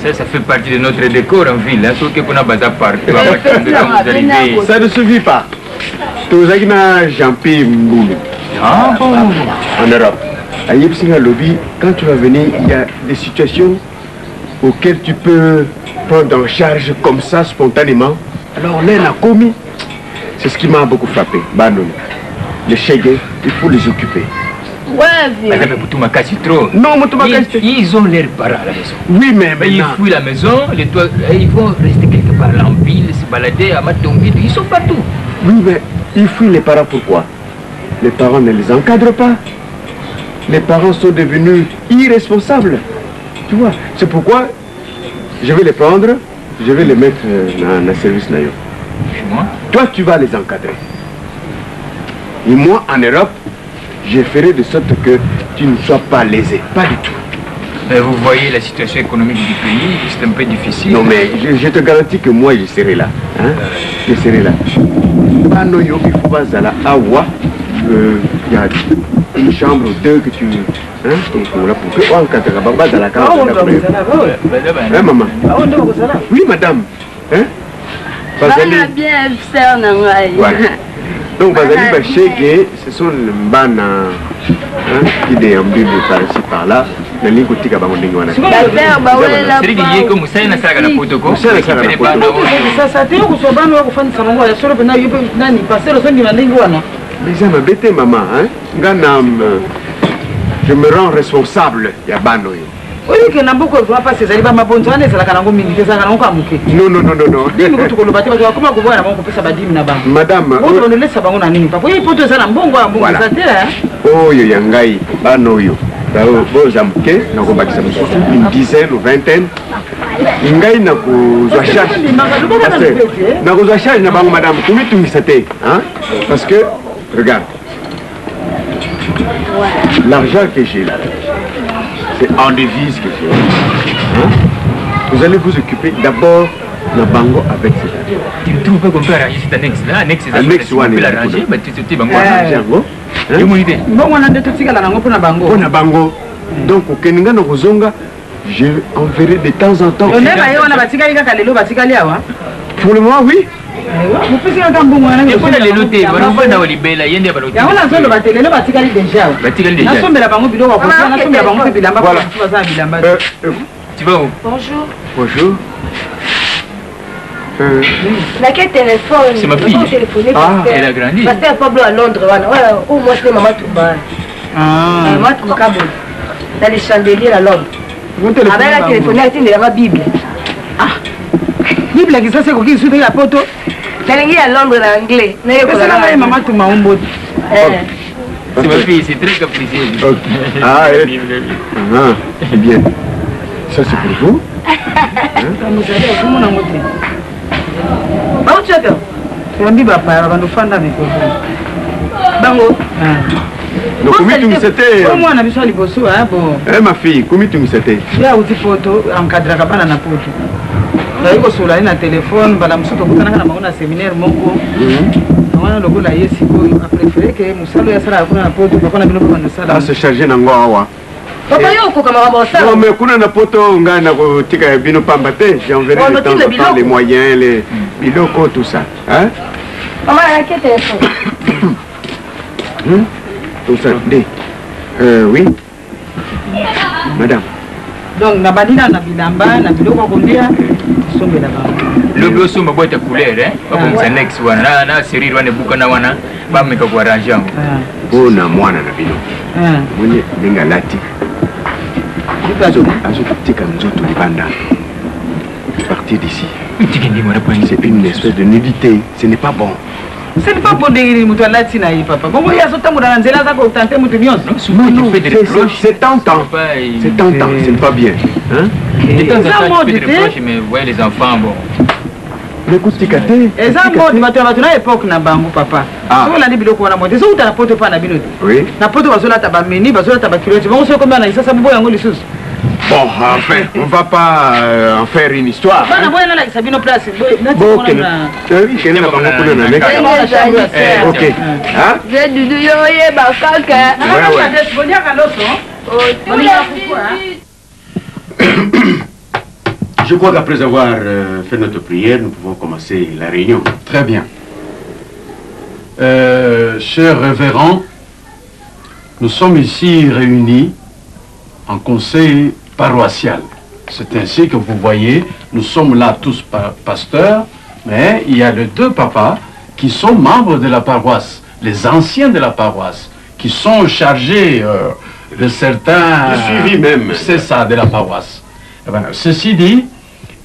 Ça fait partie de notre décor en ville. Là, sauf que qu'on a bazar partout. Ça ne suffit pas. Tozagina Jean-Pierre Mboulou. Ah bon? En Europe. À Yepsinga Lobby, quand tu vas venir, il y a des situations auxquelles tu peux prendre en charge comme ça, spontanément. Alors là, on a commis. C'est ce qui m'a beaucoup frappé. Banon. Les chégués, il faut les occuper. Ouais, non, ils ont leurs parents à la maison. Oui, mais ils fuient la maison, ils vont rester quelque part en ville, se balader à Matonguide, ils sont partout. Oui, mais ils fuient les parents pourquoi? Les parents ne les encadrent pas. Les parents sont devenus irresponsables. Tu vois, c'est pourquoi je vais les prendre, je vais les mettre dans le service naïo. Toi, tu vas les encadrer. Et moi, en Europe, je ferai de sorte que tu ne sois pas lésé. Pas du tout. Mais vous voyez la situation économique du pays, c'est un peu difficile. Non, mais je te garantis que moi, je serai là. Hein? Je serai là. Il faut pas aller à Awa. Il y a une chambre ou 2 que tu... Hein? Hein, maman? Oui, madame. Hein? bien faire donc, Bazali Bachege, ce sont les mbana qui déambulent par ici par là. La ligne côté à Bamondingwana. C'est dit que Moussa n'a pas la photo. Ça tient que ce ban ou fan Samango, sur le Nani, passer le son du Mandingwana. Mais ça m'a bêté, maman. Ganam, je me rends responsable. Yabano. Oui, que Nambuko ne voit pas ses alibas, ma bonne soirée, c'est la Kanango Mini, c'est la Kanango Kamuke. Non, non, non, non, non. Comment vous voyez avant qu'on puisse abadir Nabam? Madame, on ne laisse pas on a mis. Papa, il faut te faire un bon goût, un bon goût. Oh, Yangai, Banoyo. Vos amouquets, une dizaine ou vingtaine. Yangai n'a pas charge. N'a pas charge, n'a pas madame. Comment tu me sais? Parce que, regarde, l'argent que j'ai là, c'est en devise que j'ai. Vous allez vous occuper d'abord de Bango avec cet argent. Tu ne trouves pas qu'on peut arranger cet annexe-là? Annexe, on peut l'arranger, mais tu sais, Bango. Bon, on a de tout ça là, on a Bango. On a Bango. Donc, au Keninga, je enverrai de temps en temps. Pour le moment, oui. Tu vas où? Bonjour. Bonjour. Laquelle téléphone? C'est ma fille. Ah, elle a grandi. Parce que Pablo à Londres, voilà. Ou moi c'est maman Touba. Maman Touba, dans les chandeliers à Londres. Avec la téléphonie, elle a la Bible. Ah, Bible qui ça c'est quoi qui sous la photo? Elle à Londres en anglais. C'est la maman Touba on bout. C'est ma fille, c'est très capricieux. Ah, bien. Ça c'est pour vous. Donc, comment tu c'était? Comment on a vu ça les bosses, hein, bon. Eh ma fille, comment tu c'était? Il y a aussi photo encadré à Kabana na photo. Là, il faut sur la téléphone, bah la musique au bout d'un an, on a séminaire mongo. On a le goût là, il a préféré que Moussalo ya sala kuna na photo, kwa na bilo kwa na sala. Ah, c'est chargé na ngwa. Papa yoko kama mabosa. Non mais kuna na poto ngana ko tika bino pambate, j'enverrai de temps en temps les moyens, les biloko tout ça, hein? Maman, à quel téléphone? Tout ça, oui. Madame. Donc, na badina na bilamba, na biloko kolia, sombe la ba. Le blosso ma boîte à couleur, hein? Pas comme ça next one. Na série wana buka na wana, ba me ko arranger yango. Bona mwana na bino. Mwenye ninga lati. Tika nzoto libanda. Partir d'ici. C'est une espèce de nudité, ce n'est pas bon. Ce n'est pas bon de dire que tu as papa. Comment il y a ce temps où dans la zone tenter mon union? Non, c'est tentant. C'est tentant, ce n'est pas bien. Hein? De temps en temps, tu fais des reproches, mais vous voyez les enfants, bon. Le coup de ticate. Et ça, moi, tu vas à l'époque, na bango, papa. Ah. On a dit que la moitié. Ça, tu as la pote pas na binote. Oui. La pote va sur la tabamini, va sur la tabaculotte. Tu vas aussi comme ça, ça boit en les sous. Bon, enfin, on ne va pas en faire une histoire. Bon, ça vient place. Bon, ok. J'ai du yoye, bakaka. Je crois qu'après avoir fait notre prière, nous pouvons commencer la réunion. Très bien. Chers révérends, nous sommes ici réunis en conseil paroissial. C'est ainsi que vous voyez, nous sommes là tous pasteurs, mais il y a les deux papas qui sont membres de la paroisse, les anciens de la paroisse, qui sont chargés de certains... Le suivi même. C'est ça, de la paroisse. Eh bien, ceci dit,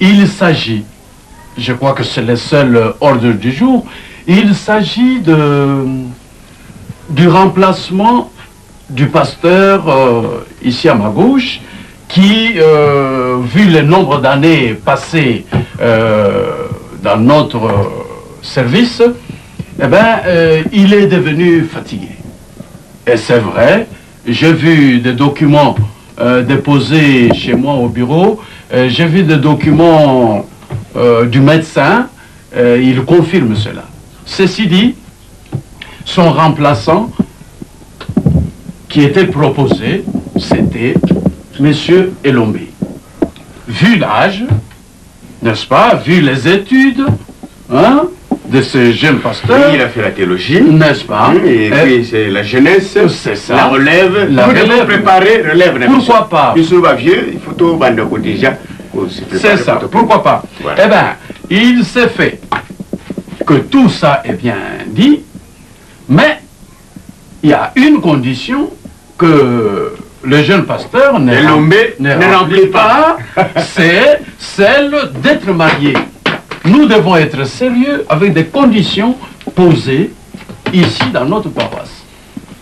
il s'agit, je crois que c'est le seul ordre du jour, il s'agit du remplacement du pasteur ici à ma gauche, qui, vu le nombre d'années passées dans notre service, eh ben, il est devenu fatigué. Et c'est vrai, j'ai vu des documents déposés chez moi au bureau, j'ai vu des documents du médecin, il confirme cela. Ceci dit, son remplaçant qui était proposé, c'était M. Elombe. Vu l'âge, n'est-ce pas, vu les études hein, de ce jeune pasteur... Oui, il a fait la théologie. N'est-ce pas? Et puis c'est la jeunesse, c'est ça. La relève. La relève. Préparer, relève. Pourquoi pas? Il se vieux, il faut tout bande déjà. C'est ça, pourquoi pas? Voilà. Eh bien, il s'est fait que tout ça est bien dit, mais il y a une condition que le jeune pasteur ne remplit pas, c'est celle d'être marié. Nous devons être sérieux avec des conditions posées ici dans notre paroisse.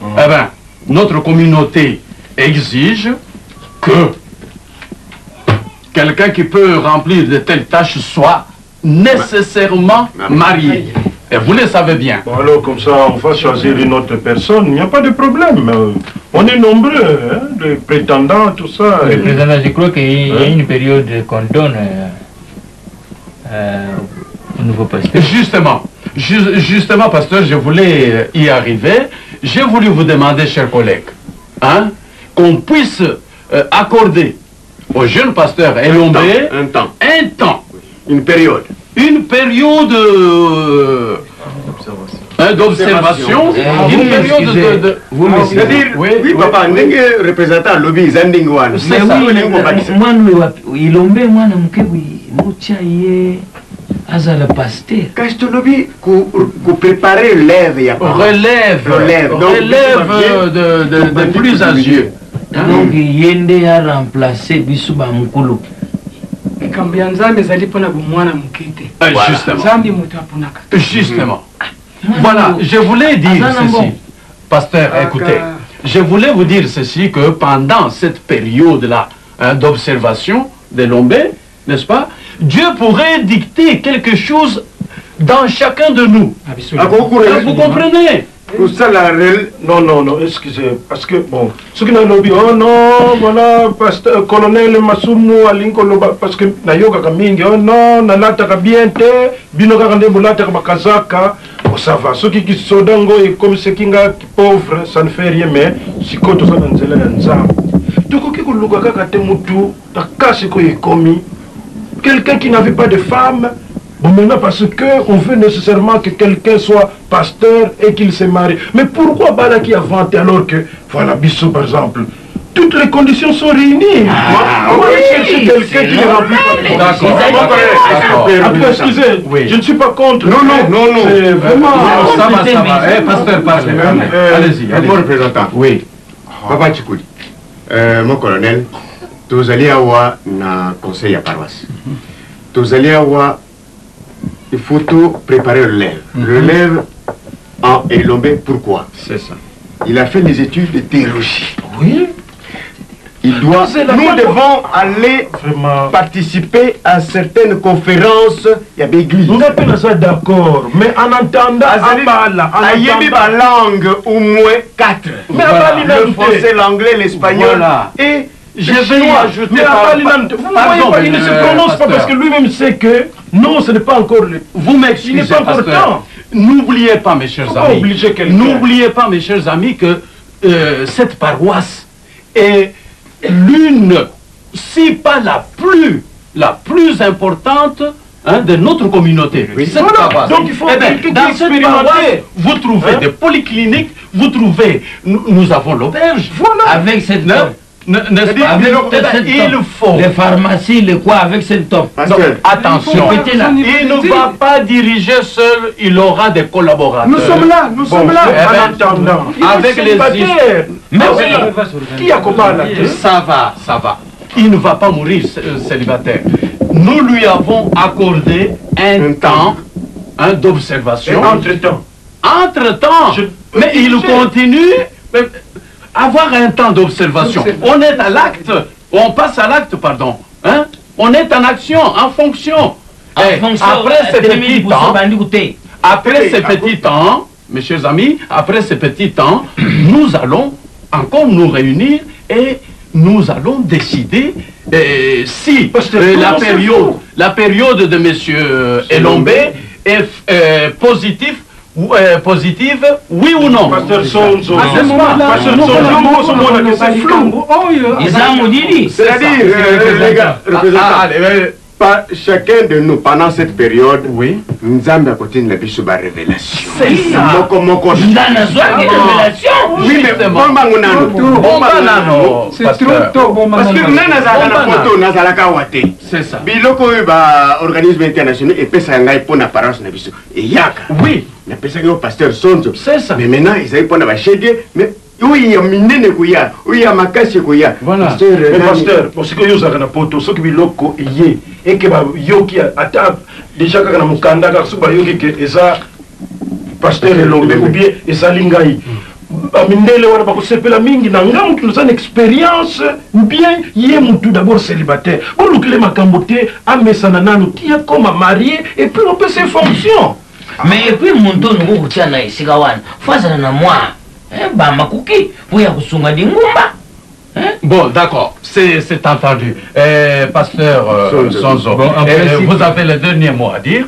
Eh bien, notre communauté exige que quelqu'un qui peut remplir de telles tâches soit nécessairement marié. Et vous le savez bien. Bon, alors, comme ça, on va choisir une autre personne. Il n'y a pas de problème. On est nombreux, hein, de prétendants, tout ça. Le président, je crois qu'il y a une période qu'on donne au nouveau pasteur. Justement, pasteur, je voulais y arriver. J'ai voulu vous demander, chers collègues, hein, qu'on puisse accorder au jeune pasteur Elombé un temps. Une période d'observation, une période de... C'est-à-dire, oui, papa, n'est représentant lobby Zandingwan. C'est ça. Moi, Ilombe, moi, Azala pasteur. Quand je te lobby, pour préparer relève, il y a pas. Relève de plus âgés. Donc, Yende a remplacé Bisuba Mukulu. Justement. Voilà, je voulais dire ceci. Pasteur, écoutez, je voulais vous dire ceci, que pendant cette période-là d'observation de Lombé, n'est-ce pas, Dieu pourrait dicter quelque chose dans chacun de nous. Vous comprenez? Pour ça, non, excusez, parce que, bon, ceux qui n'ont lobby, oh non, voilà, pasteur, colonel Masumu, Alinko, parce que, Nayoka Kamingi, oh non, Nalata Kabiente, Binoka Kandebulata Kabakazaka, oh ça va, ceux qui sont dango et comme ceux qui sont pauvres, ça ne fait rien, mais si quand on s'en zèle nzam. Donc, qui Luka Katemutu, ta casse est commis, quelqu'un qui n'avait pas de femme. Bon, maintenant, parce qu'on veut nécessairement que quelqu'un soit pasteur et qu'il se marie. Mais pourquoi Balaki a vanté alors que, voilà, Bissou par exemple, toutes les conditions sont réunies. On va chercher quelqu'un qui ne remplit pas. D'accord. Excusez, je ne suis pas contre. Non. C'est vraiment... Ça va. Pasteur, parlez. Allez-y. Mon représentant. Oui. Papa Chikouli, mon colonel, tous allez avoir un conseil à paroisse. Tous allez avoir... Il faut tout préparer le relève. Relève en Elombé, pourquoi? C'est ça. Il a fait des études de théologie. Oui. Nous devons aller participer à certaines conférences. Il y a des églises. Nous sommes pas d'accord, mais en entendant la langue au moins 4. Mais le français, l'anglais, l'espagnol et je vais y ajouter. Mais il ne se prononce pas parce que lui-même sait que non, ce n'est pas encore le. Vous m'excusez, il n'est pas encore temps. N'oubliez pas, mes chers amis. N'oubliez pas, mes chers amis, que cette paroisse est l'une, si pas la plus importante de notre communauté. Cette paroisse. Donc il faut dans cette paroisse, vous trouvez des polycliniques, vous trouvez, nous avons l'auberge. Avec cette il faut. Les pharmacies, les quoi, avec cette top. Attention, il ne va pas diriger seul, il aura des collaborateurs. Nous sommes là, en attendant. Avec les mais qui accompagne ça va. Il ne va pas mourir célibataire. Nous lui avons accordé un temps d'observation. Entre-temps. Mais il continue. Avoir un temps d'observation. On est à l'acte, on passe à l'acte, pardon. On est en action, en fonction. Après ces petits temps, mes chers amis, après ces petits temps, nous allons encore nous réunir et nous allons décider si la période de M. Elombé est positive, oui ou non? Pasteur Sonzo. C'est-à-dire, les gars, pas chacun de nous, pendant cette période, nous avons côté de la révélation. C'est ça. Oui, mais c'est trop tôt. Parce que nous avons c'est ça. Biloko organisme international et puis ça a pour l'apparence de biso. Et yaka. Oui. Il appelle ça le pasteur Sonzo. C'est ça. Mais maintenant, ils avaient pour la chèque, mais oui, il y a minene kuya, oui, il y a makasi kuya. Voilà. Mais pasteur, parce que vous avez un poteau, ce qui biloko yé, et que yoki à table, déjà quand on a mon candidat, suba yoki que ça, pasteur Elombé ou bien ça lingai. Amindele wana bakosepela mingi na ngamu tunza une expérience ou bien yé mutu d'abord célibataire. Pour le makambo te amesana nanu tia comme marié et puis on peut ses fonctions. Mais et puis mon ton ngo kutia na isika wana. Fazana na moi. Ba makuki pour kusunga dingumba. Bon, d'accord, c'est entendu. Pasteur Sonzo, vous avez le dernier mot à dire.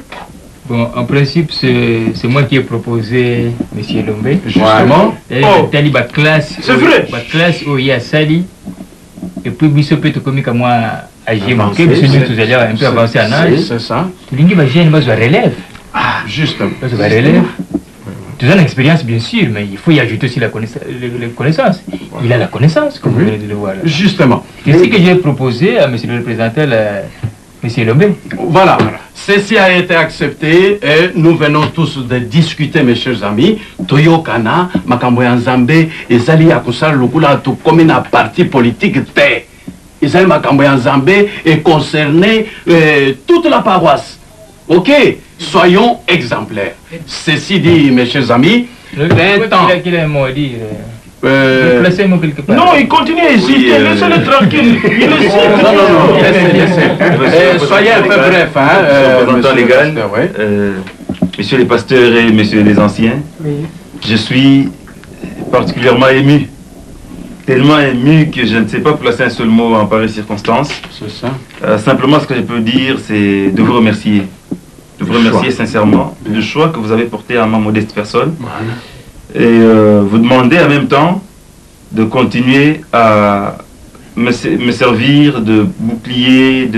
Bon, en principe, c'est moi qui ai proposé M. Lombé. Justement. Tali ba classe. C'est vrai. Ba classe où il y a Sali. Et puis, biso peut comme moi, agir manqué, parce que nous, tous allons un peu avancer en âge. C'est ça. L'ingé va gérer, je relève. Ah, justement. Je relève. Tu as l'expérience, bien sûr, mais il faut y ajouter aussi la connaissance. Il a la connaissance, comme vous venez de le voir. Justement. C'est ce que j'ai proposé à M. le représentant, M. Lobé. Voilà. Ceci a été accepté et nous venons tous de discuter, mes chers amis. Toyokana, Makambo Nzambe, Ezali Akusal Lukula, tout comme une parti politique té. Ezali Makambo Nzambe est concerné toute la paroisse. Ok? Soyons exemplaires. Ceci dit, mes chers amis, qu'il a un mot à dire. Placez-moi quelque part. Non, il continue à hésiter, laissez-le tranquille. Il hésite. Non, laissez. Soyez un peu bref, hein. Représentant légal, messieurs les pasteurs et messieurs les anciens, je suis particulièrement ému. Tellement ému que je ne sais pas placer un seul mot en pareille circonstance. C'est ça. Simplement, ce que je peux dire, c'est de vous remercier. De vous remercier sincèrement du choix que vous avez porté à ma modeste personne. Voilà. Et vous demander en même temps de continuer à me servir de bouclier,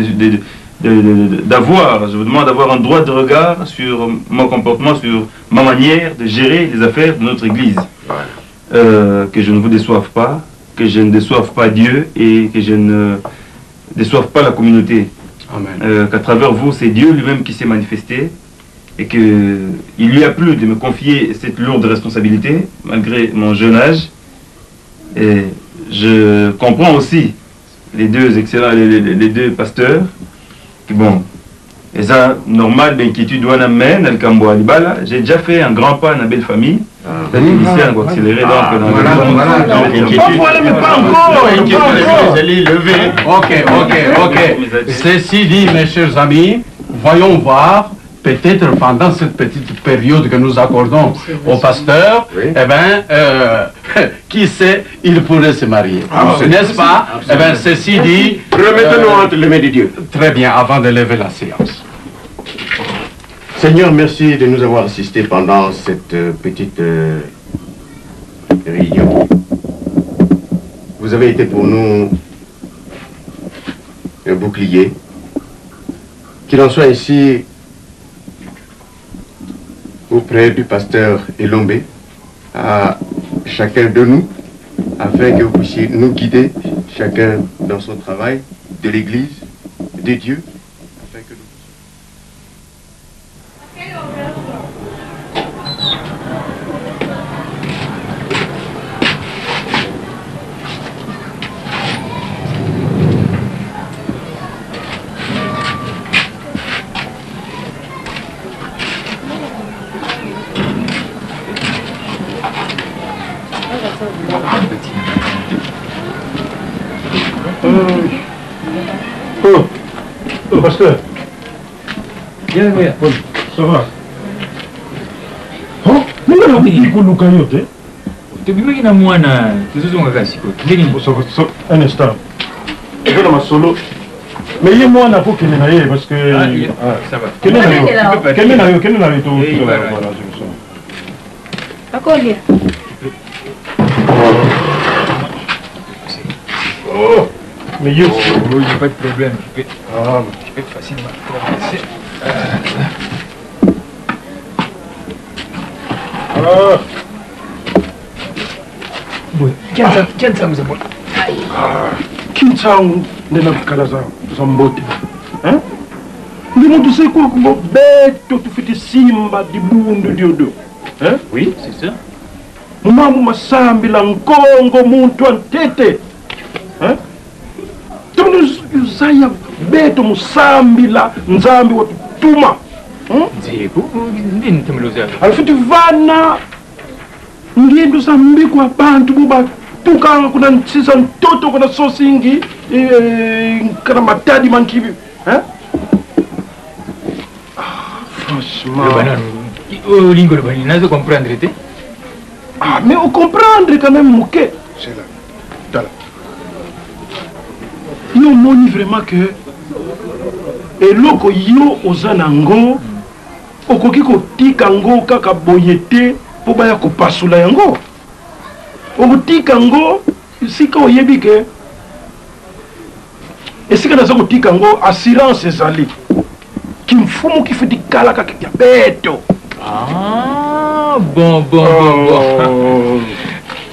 d'avoir, je vous demande d'avoir un droit de regard sur mon comportement, sur ma manière de gérer les affaires de notre Église. Voilà. Que je ne vous déçoive pas, que je ne déçoive pas Dieu et que je ne déçoive pas la communauté. Qu'à travers vous, c'est Dieu lui-même qui s'est manifesté et qu'il lui a plu de me confier cette lourde responsabilité, malgré mon jeune âge. Et je comprends aussi les deux excellents, les deux pasteurs, qui bon, et ça, normal, d'inquiétude, j'ai déjà fait un grand pas dans la belle famille. L'initial va accélérer donc dans Ok. Ceci dit, mes chers amis, voyons voir, peut-être pendant cette petite période que nous accordons au pasteur, eh bien, qui sait, il pourrait se marier. N'est-ce pas? Eh bien, ceci dit, remettons-nous entre les mains de Dieu. Très bien, avant de lever la séance. Seigneur, merci de nous avoir assistés pendant cette petite réunion. Vous avez été pour nous un bouclier. Qu'il en soit ici auprès du pasteur Elombe, à chacun de nous, afin que vous puissiez nous guider, chacun dans son travail, de l'Église, de Dieu, afin que nous... Oh, pasteur. Viens. Ça va. Oh, nous allons dire que nous gagnons. Tu veux que moi, tu es un instant. Je vais dans ma solo. Mais il y a moi, on a pour qu'il y ait parce que. Ça va. Quel est D'accord, bien. Oh, mais il n'y a pas de problème. Je peux facilement commencer. Oui, quel ça vous a qui ça ne l'a pas calé ça mbote hein mais tu sais quoi comme bête tu fais simba di bundu diodo hein oui c'est ça mamu masambi la nkongo muntu antete hein tu zaya bête musambi la nzambi watuma nzeko ndini temeloza alfuti vana ngendo zambi kwa bantu buba tukanga kuna nsisa mtoto kuna sosingi kana matadi mankibi hein franchement lingo le bani nazo comprendre te mais on comprendre quand même mouké c'est là yo moni vraiment que eloko yo ozanango okoki kotika ngo kaka boyete po baya kopasula yango okotika ngo sika oyebi ke esika naza kotika yango assurance ezali kimfumu kifiti kala kaka diabeto. Ah, bon.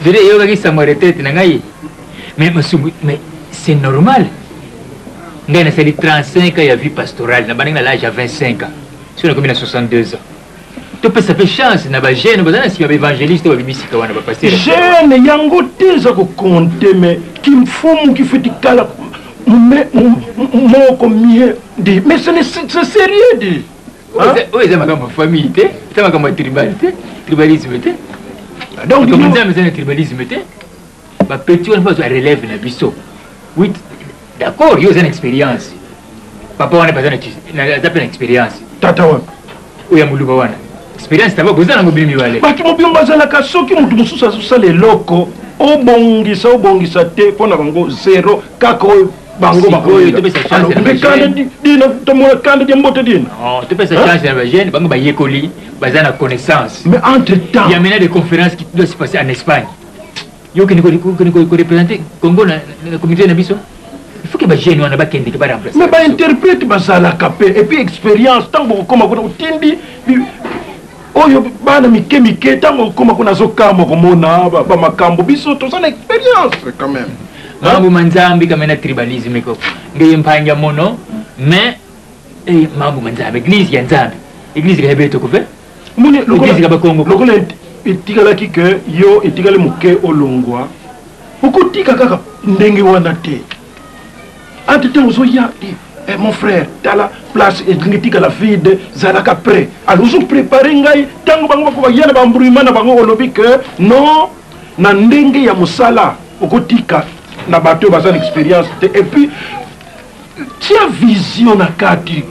Je dis, yo qui s'arrêté nangai. Mais c'est normal. Ngai na sali 35 ans ya vie pastorale, na baninga l'âge à 25 ans. Si on a combien 62 ans. Tu peux ça fait chance na ba jeune bazana si ba évangéliste ba bimisika wana ba pasteur. Jeune yango teza ko compter mais kimfumu kifiti kala moko mie de mais c'est sérieux de. Oui, c'est ma famille, c'est ma tribalisme. Donc, comme ça, c'est tribalisme. Ma petit, on va relève la biseau. Oui, d'accord, il y a une expérience. Papa, on n'a pas une expérience. Tata, oui, il y a une expérience. Tu vas vous en oublier, mais tu m'as bien basé la casse qui m'a dit que ça les locaux. Au bongisa, te, pour n'avoir zéro, kako. Bango tu peux sa chance mais quand dina tomo quand de mbote dina oh tu peux sa chance na jeune bango ba yekoli bazana connaissance mais entre temps il y a maintenant des conférences qui doivent se passer en Espagne yo qui ko représenter Congo na communauté na biso il faut que ba jeune wana ba kende ke ba remplacer mais ba interprète bazala capé et puis expérience tango koma ko tindi oyo bana mike tango koma kuna zokamo komona ba makambo biso to sana expérience quand même. Mambo manzambi kama na tribalisme ko ngiye mpanja mono mais mambo manzambi église ya nzambi église ya beto ko fe muni église ya bakongo ko le etikala ki ke yo etikale muke olongwa ukutika kaka ndenge wana te antete ozo ya mon frère tala place etingitika la vide zalaka prêt alors ozo préparer ngai tango bango ko yana bambruimana bango olobi ke non na ndenge ya musala ukutika na bateau basa l'expérience et puis tiens vision na kati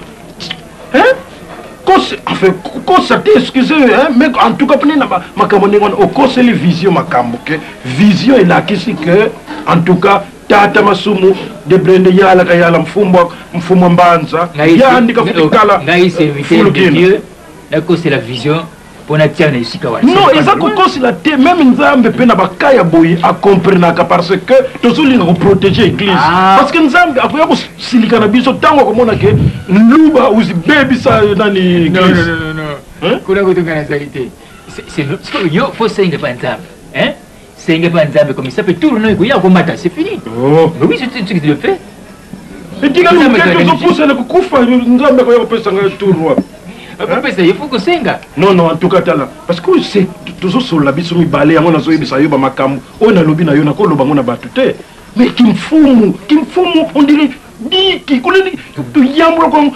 hein enfin constater excusez hein mais en tout cas prenez na makambo ningona au conseil les vision makambo que vision est là qu'ici que en tout cas tata masumu de brende yala kayala mfumbo mbanza yandika kutikala ngai serviteur de Dieu d'accord c'est la vision. Non, ils ont constaté même Nzambe pe na bakaya boyi a comprendre parce que tozuli na protéger l'église parce que Nzambe akoya ko silika na biso tango ko mona ke luba uzi baby sa nani église. Non. Kuna ko tungana qualité. C'est yo faut senga pas Nzambe, hein? Senga pas Nzambe comme ça peut tourner ko ya ko mata, c'est fini. Oh, mais oui, c'est ce que tu le fais. Et diga nous que tu pousses le kufa Nzambe ko ya ko pesa nga tournoi. Il faut que senga. Non, en tout cas, parce que c'est toujours sur la biso mi balé, on a zoé bisayo ba makam, on a lobby na yo na ko lobango na batute. Mais kimfumu, on dirait di ki koleni tu yamro ko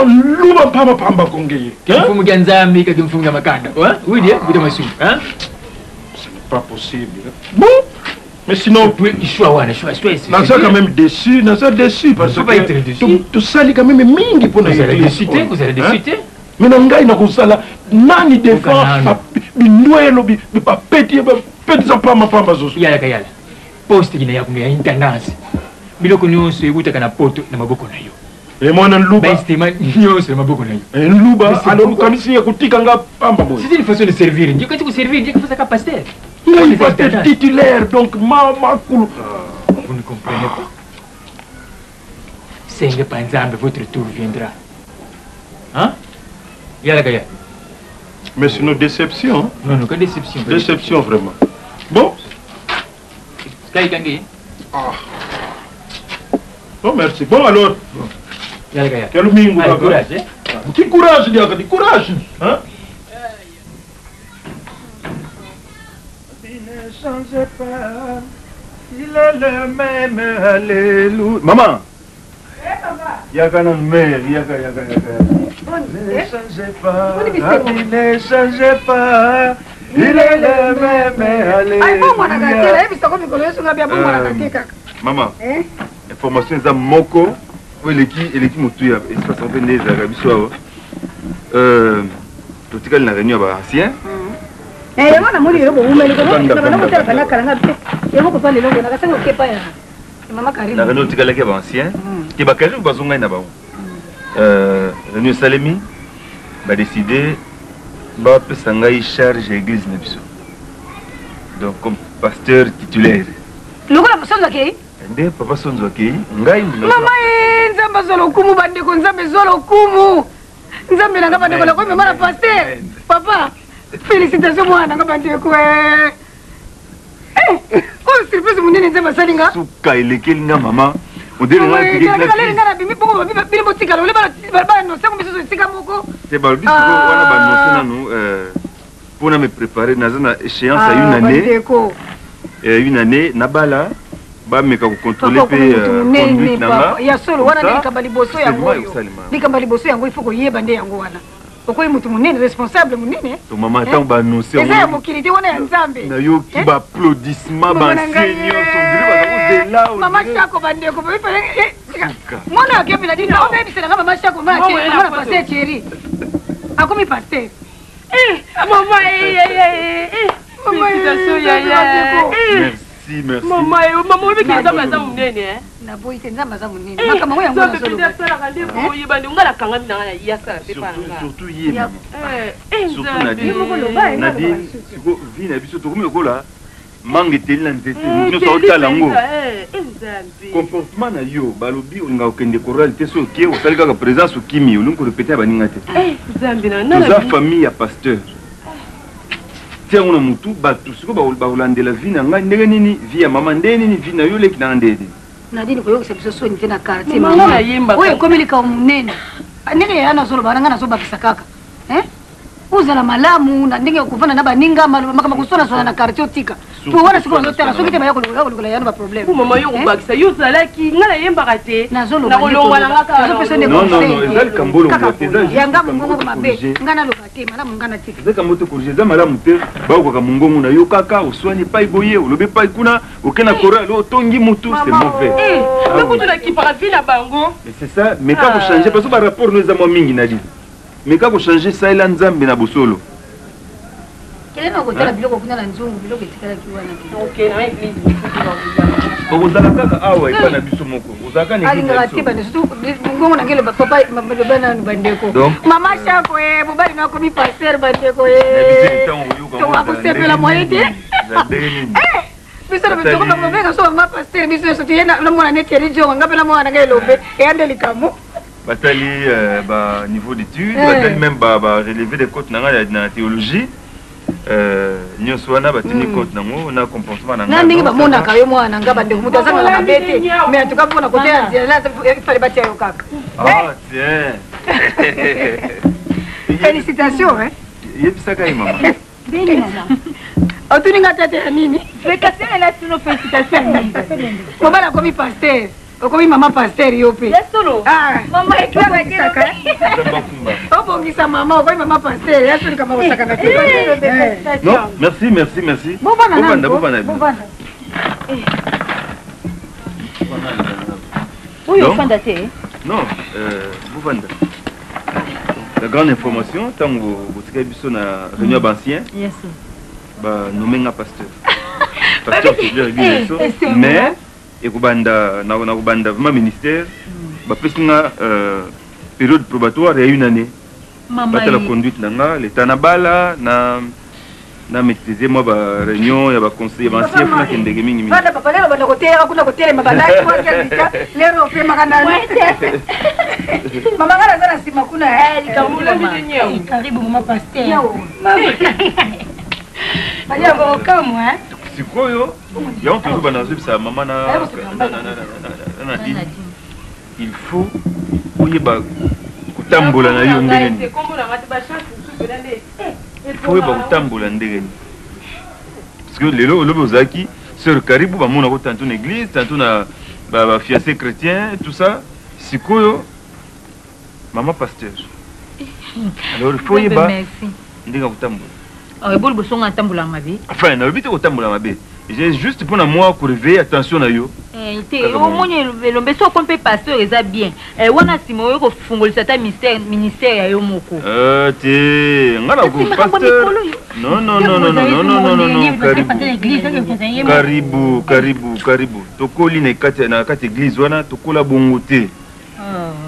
luba pamba kongeye. Kimfumu ganzambi ka kimfumu ga makanda. Oui, dia, bito masu, hein? Ce n'est pas possible. Bon, mais sinon choix. Nasa quand même déçu, parce que tu sali quand même mingi pour na église. Vous allez déciter. Mais ngai na kusala nani défend binwelo bi papeti za pamba zoso yala kayala poste gina ya kunga intendance biloko nyonso ekutaka na poto na maboko na yo et mwana nluba estima nyonso na maboko na yo nluba alors kamisi ya kutika nga pamba boy c'est une façon de servir Dieu quand tu servir Dieu que ça pasteur il est titulaire donc ma kulu vous ne comprenez pas Seigneur Panzambe votre tour viendra hein. Mais c'est une déception. Hein? Non, que déception. Déception vraiment. Bon. Oh, merci. Bon, alors. Quel mingo. Courage. Qui courage, du courage. Hein? Il ne change pas. Il est le même. Alléluia. Maman. Yakana mère, yaka. Ne changez pas, ne changez pas, il est le même, alléluia. Maman, information est à Moko, il est qui moutou, espace en fait, les arabes, tout est réunion ancien. La réunion est ancien, qui va carrément bazonga na bao. Réunion Salemi va décider va pesangai charge l'église na biso. Donc comme pasteur titulaire. Lokola musonga ke? nde papa sonzo akei ngai mama nzambe azolokumu bandeko nzambe ezolokumu nzambe nanga bandeko nakomi mama na paster papa félicitation mwana nanga bandeko oyo surprise monene nzambe asalinga suka elekeli nga mama odelenga bimi bongo bili botikala ole banosango misusu esika moko te balobi siko wana banonse nanu mpona me préparer naza na échéance ya une année nabala bameka kocontrôle mpe conduite nanga ya solo wana nde likamba liboso yango oyo likamba liboso yango il faut koyeba nde yango wana okoyi mutu monene responsable monene to mama ntango banonse eza ya mokili te wana ya nzambe nayoki baapplaudissement banseigneur sondire bazakozela mama shako bandeko mwana akepela dini naobebiselanga mama shako mwana paster thierry akomi paster mama merci mama obiki nzambe aza monene naboyi te nzambe aza monene makambo yango asalaka nde boyebandi nga nakangami nanga na yasala mpe surtout ye surtout nadine siko vi na biso tokomi lokola manga eteli na nzete nyonso aotala yango comportement na yo balobi olinga okende korali te so oke osali kaka présence okimi olingi korepete ya baninga te toza famille ya pasteur tiango na mutu bato siko bakolandela vi na ngai ndenge nini vi ya mama ndenge nini vi na yo leki nanga ndede nadini koyokisa biso soni te na quartier oyo ekomi likao monene ndenge yaya nazoloba nanga nazobakisa kaka uzala malamu na ndenge okuvanda na baninga makambo kusonasona na quartier otika po wana sikoyo bazotala soki te baya kolukola yano baproblème mama yo kobakisa yo ozalaki nga nayembaka te nakolongwa nanga yanga mongongo mabe nga naloba te malamu nga na tika ezaka moto corrige eza malamu te baokaka mongongo na yo kaka oswani epai boye olobi epai kuna okena korale otongi motu c'est mauvais me kutu nakipaka vi na bango mais c'est ça mais ka kochange parce que barapport no eza mwa mingi na dini mais ka kochange saela nzambe na bosolo kelena okotala biloko kuna na nzungu biloko etikalaki wana okozala kaka awa epai na biso moko ozalaka alingaka te bande surtout mongongo na ngelo papa loba nanu bandeko mama shako mobali nakomi paster bandeko tokakosepela moye te biso tokobeka so banga paster biso nyonso te namona neti erijongo nga mpe namona nanga elobe eyande likamo batali niveau d'étude batali même relevé des côtes nanga na théologie nyonso wana batini compte nango na comportement na nga ndenge bamonaka yo mwana nga bandeko moto azangaka mabe te mais atuka mpona kote ya nzela ifale batia yo kaka tiens félicitations yebisaka ye mama otuninga tate ya nini mobala akomi paster okomi mama paster yo pe obongisa mama okomi mama paster yasolikama kosakana te non merci bovanda oyo ofanda te non bovanda la grande information ntango botikali biso na réunion ya bancien banomenga pasteur auxiliaire église biso mais ekobanda nakobanda vraiment ministère bapesi nga période probatoire ya une année batala conduite nanga l'état na bala na maîtriser moi réunion ya baconseil ya bancien funa kendenge mingi mingi papa lelo banda koteleka kuna kotelema bandaki mwakialika lero opemaka nani mama ngana aza na nsima kuna karibu mama paster baliako okamwe sikoyo yango tozoba nazobisa mama na dini il faut oyeba kotambola na yo ndenge nini faut oyeba kotambola ndenge nini parce que lelo olobi ozalaki sœur karibu bamonako tantôt na église tantôt na bafiancé chrétien tout ça sikoyo mama pasteur alors il faut oyeba ndenge kotambola eboli bosonga atambola mabe enfin nayebi te kotambola mabe j'ai juste mpona moi koreveille attention na yo te omoni elombe so okomi mpe pasteur eza bien wana nsima oyo kofungolisa ta ministère ya yo moko te nga na pasteur non karibu tokoli na kati église wana tokola bongo te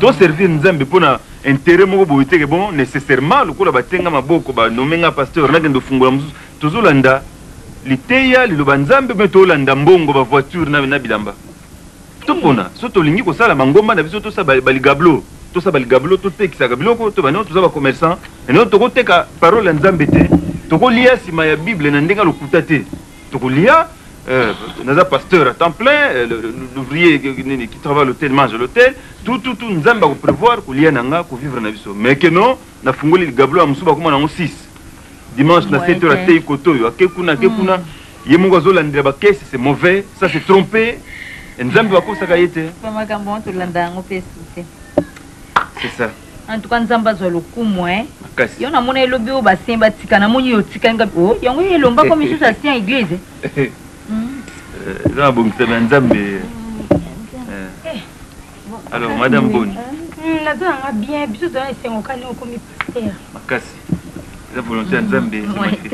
toservir nzambe mpona intérêt moko boye teke bon nécessairement lokola batenga maboko banomenga pasteur nakende ofungola mosusu tozolanda liteya liloba nzambe mpe tolanda mbongo bavoiture na bilamba topona so tolingi kosala mangomba na biso tosa baligablo totekisaka biloko to bano toza bacommerçant eno tokoteka parole ya nzambe te tokolia nsima ya bible na ndenge lokuta te tokolia naza pasteur à temps plein l'ouvrier qui travaille à l'hôtel mange à l'hôtel tout nzambe akoprévoir kolia nanga kovivre na biso mais que non nafungoli ligablo ya mosusu bakoma nango 6 dimanche na 7 heures atei kotoyo akekuna ye moko azolandela bakese c'est mauvais ça c'est trompé nzambe bakosaka ye te c'est ça en tout cas nzambe azwa lokumu yo namona elobi oyo basemba tika namoni yo tika yango elomba ko misusu asi ya église eza nabongisa na nzambe alors madame Boni nazalanga bien biso toza esengo kani okomi paster makasi eza volonté ya nzambe merci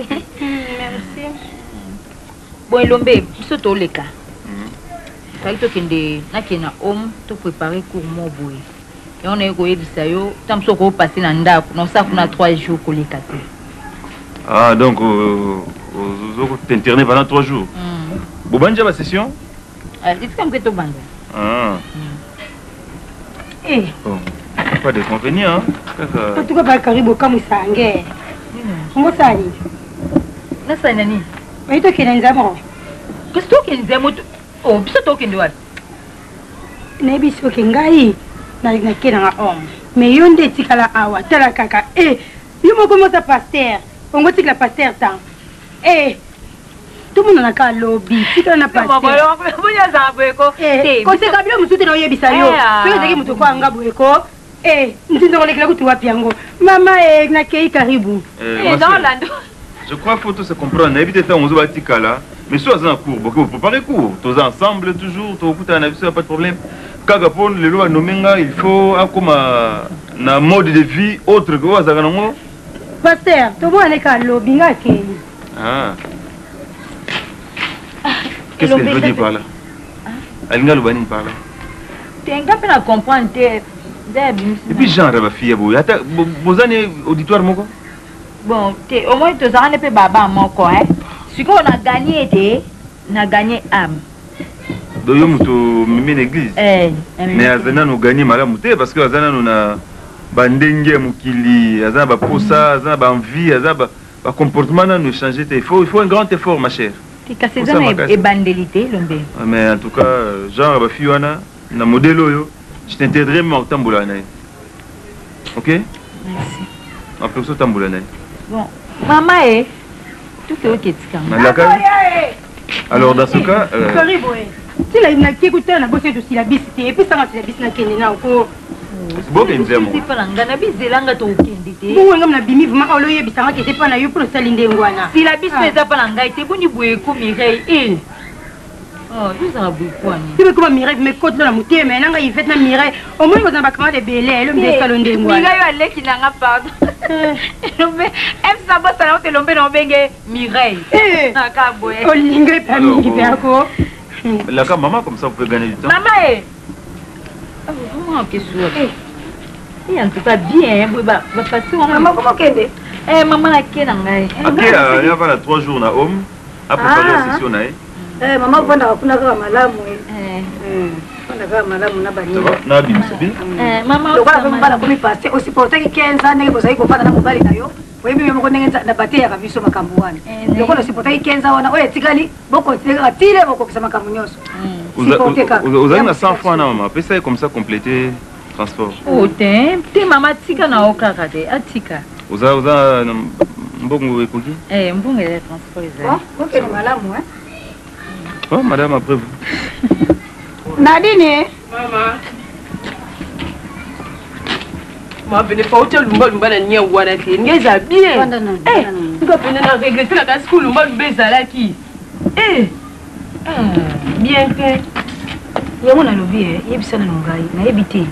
bon elombe biso toleka tali tokende nakena homme topréparer cour mo boye yango naye koyebisa yo ntango so okopase na ndako nosala kuna 3 jours koleka te ah donc t'interner pendant 3 jours bobanja ba session etika mke tobanda pas de convenir kaka tuka ba karibu kamwisa ange ngosani nasani nani baito kena nzamo kasi tokende nzamo biso tokende wapi nayebi soki ngai nakenanga homme mais yo nde etikala awa tala kaka yo moko moza paster ongo tikala paster tan tomono na ka lobi tikala na pasterkoseka bilo mosusu te na oyebisa yo soki ezaki moto ko anga boyeko ntinza kolekela kutu wapi yango mama nakei karibu je crois qu'il faut tout se comprendre nayebi te ntango ozoba tikala mais so aza na cour boke opréparer cour toza ensemble toujours tokokutana na biso ya pas de problème kaka mpo lelo banomenga il faut akoma na mode de vie autre que oyo azalaka nango paster tomona neka lobi nga akei qu'est-ce qu'elle veut dire par là alinga aloba nini par là tenga mpe na comprendre te et puis genre bafille ya boye ata bozani auditoire moko bon te au moins tozalaka nde mpe baba moko sikoyo na gagné te na gagné âme do yo moto mimi na église mais aza nano gagné malamu te parce que aza nano na bandenge ya mokili aza na baposa aza na baenvie aza bacomportement nano échange te il faut un grand effort ma chère kasi eza na ebandeli te lombe mais en tout cas genre bafille wana na modèle oyo je t'interdirai même otambola na ye ok merci après so otambola na ye bon mama tout est etika alors dans ce cas tila nakie kutala na bosi eto silabisi te epesanga silabisi nakende na oko bokenzemanga na bizelanga tokende te bongo ngam na bimi vraimen olo oyebisanga kete mpa na yo mpo nosali ndenge wana silabisi mpe eza mpa na ngai te boni boye ekomirei yozala boye kwani tibe koma mirei me kotelo na motema nanga ifete na mirei omoni kozala bakamate ebele elombe esalo ndenge wana mirai yo aleki nanga pardon elombe emsa bosala ote elombe na obenge mirei naka boye olinga epa mingi mpe yako Laka maman comme ça vous pouvez gagner du temps. Maman vraiment qu'est-ce que en tout cas bien passer maman comment qu'elle maman la kena ngai. OK, il y a 3 jours na homme après la session na maman vanda kuna kama malamu vanda kama malamu na bani. Na bimsabi. Maman lokala mbala komi passer aussi porter 15 ans ndenge bozali kofana na mobali na yo. Oyebi yo moko ndenge na bate ya kabiso makambo wana. Lokolo sipotaki 15 wana oyo tikali boko teka tire boko kisa makambo nyoso. Vous avez 100 francs na maman, après ça comme ça compléter transport. Oh te maman tika na okaka te atika. Vous avez mbongo ekoki? Mbongo ya transport ezali. OK ni malamu Oh madame après vous. Nadine maman. Ma venez pas au lumba na nia wana te. Ngeza bien. Nga pena na regretter la casse cool lumba bezala ki. Bien fait. Yango na lobi yebisana ngai na yebite.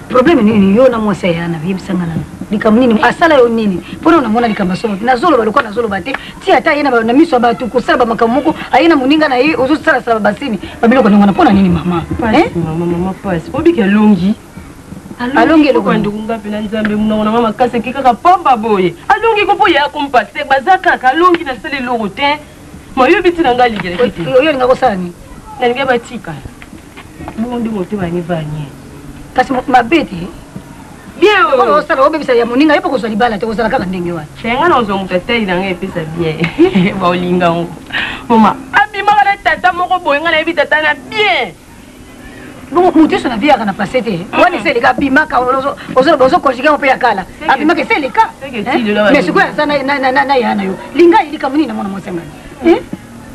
Problème nini yo na mwasa yana yebisanga na. Likamuni nini asala yo nini? Pona unamwona likamasomo. Na zolo balikuwa na zolo bate. Ti hata yena na miso abatu kusala ba makamoko ayena muninga na ye ozo sala sala basini. Babilo ko ngona pona nini mama? Mama passe. Obi ke longi. Alongi lo kwanda kungapi na nzambe munaona mama kase kika pamba boye. Alongi ko boya kompase bazaka kalongi na sele loro te. Moyo biti na ngali gele kiti. Yo ngako sala ni. Na nge batika. bondi motema ni banye kasi mabeti bien osala obebisa ya moninga yepo kozwa libala te kozala kaka ndenge wana senga na ozwa motateli na ngai epesa bien baolinga ngo mama abimaka na tata moko boye nga na yebi tata na bien moto eso na vie yaka na pase te wana eseleka abimaka ozokonjuge mpe ya kala abimaka eseleka mais sikoyo aza na ya na yo linga elika monini na mwana mwasengani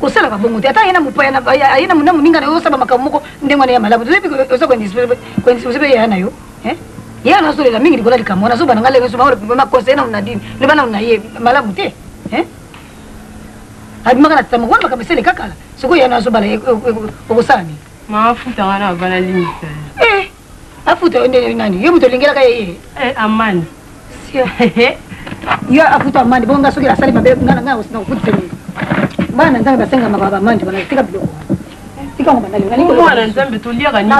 osalaka bongo te ata ayena mopaya ayena na moninga na yo osala makambo moko ndenge wana ya malamu oza koendisepe ya na yo ya nazolela mingi likola likambo nazoba nanga lenge makose na dini libana na ye malamu te abimaka na tama wana makambo eseleka kala sikoyo ya nazobala okosala nini mafuta wana avana limisa afuta yo ndenge nani yo moto olingelaka yeye amani yo afuta amani bonga soki asali mabe ngana osina okufutisa mingi bana nzambe basenga makaba amandi bana tika biloko tika ngo bandali mwana nzambe toliaka ni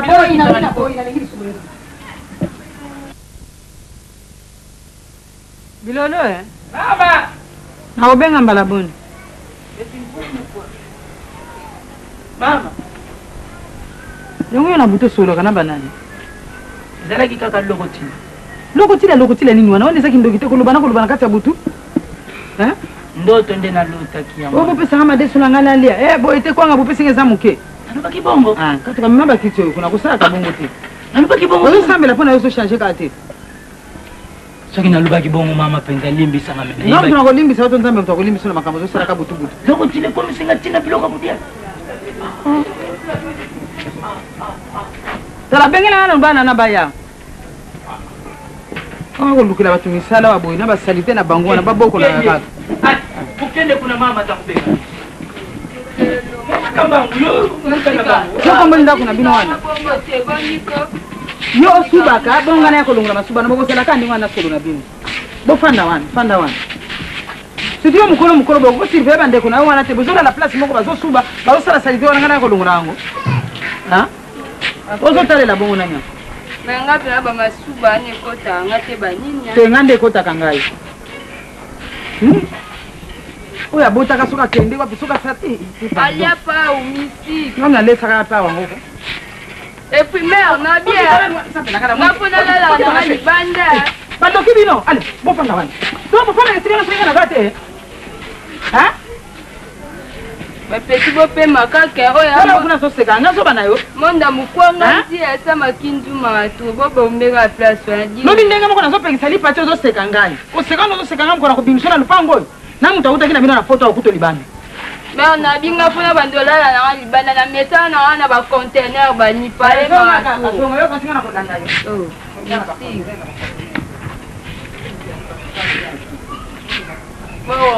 bilolo baba na obenga mbala boni mama yango yo na buto soloka na banani ezalaki kaka lokotila nini wana wana ezaki ndoki te koloba na kati ya butu ndoto nde nalotaki yango o bopesanga madeso na ngai nalia boye te kwanga bopesinga eza moke nalobaki bongo kati kamema bakiti oyo kuna kosalaka bongo te nalobaki bongo ozosambela mpo na yo ozochange kaka te soki nalobaki bongo mama mpenza limbisanga tuna kolimbisa oto nzambe moto akolimbisa na makambo ozosalaka butubutu lokotile komisinga ntina biloko kodia tala bengela nano bana na baya kolukela bato misala baboyi na basalite na bango wana babokolaka kaka kokende kuna mama takubeka sokomboli ndako na bino wana yo osubaka bongana ya kolongola masuba na bokosalaka ndenge wana solo na bino bofanda wana siti yo mokolo bokosirve bandeko na yo wana te bozolala place moko bazosuba bazosala salite wana ngana ya kolongola yango ozotalela bongo nanya nga pena bamasuba ane ekotaka nga te banini te nga nde ekotaka ngai oyo abotaka soki akende wapi soki asa te alia pau misi ngo nalesaka pa wangoko epuis mare na bien nga mpona lalaka nanga libanda bandoki bino ale bofanda wana to bofanda esika nasoinga naza te bapesi bopema kaka oyo kuna soseka nazoba na yo monda mokwanga nti asa makindumaka to bobombeka place wana lobi ndenge moko nazopekisa lipati ozoseka ngai oseka ndo ozoseka ngai mokona kobimisa na lupango oyo na moto akutaki na bino na foto akuto libanda mer nabinga mpona bandolala nanga libanda na mesana nanga na bacontener banipale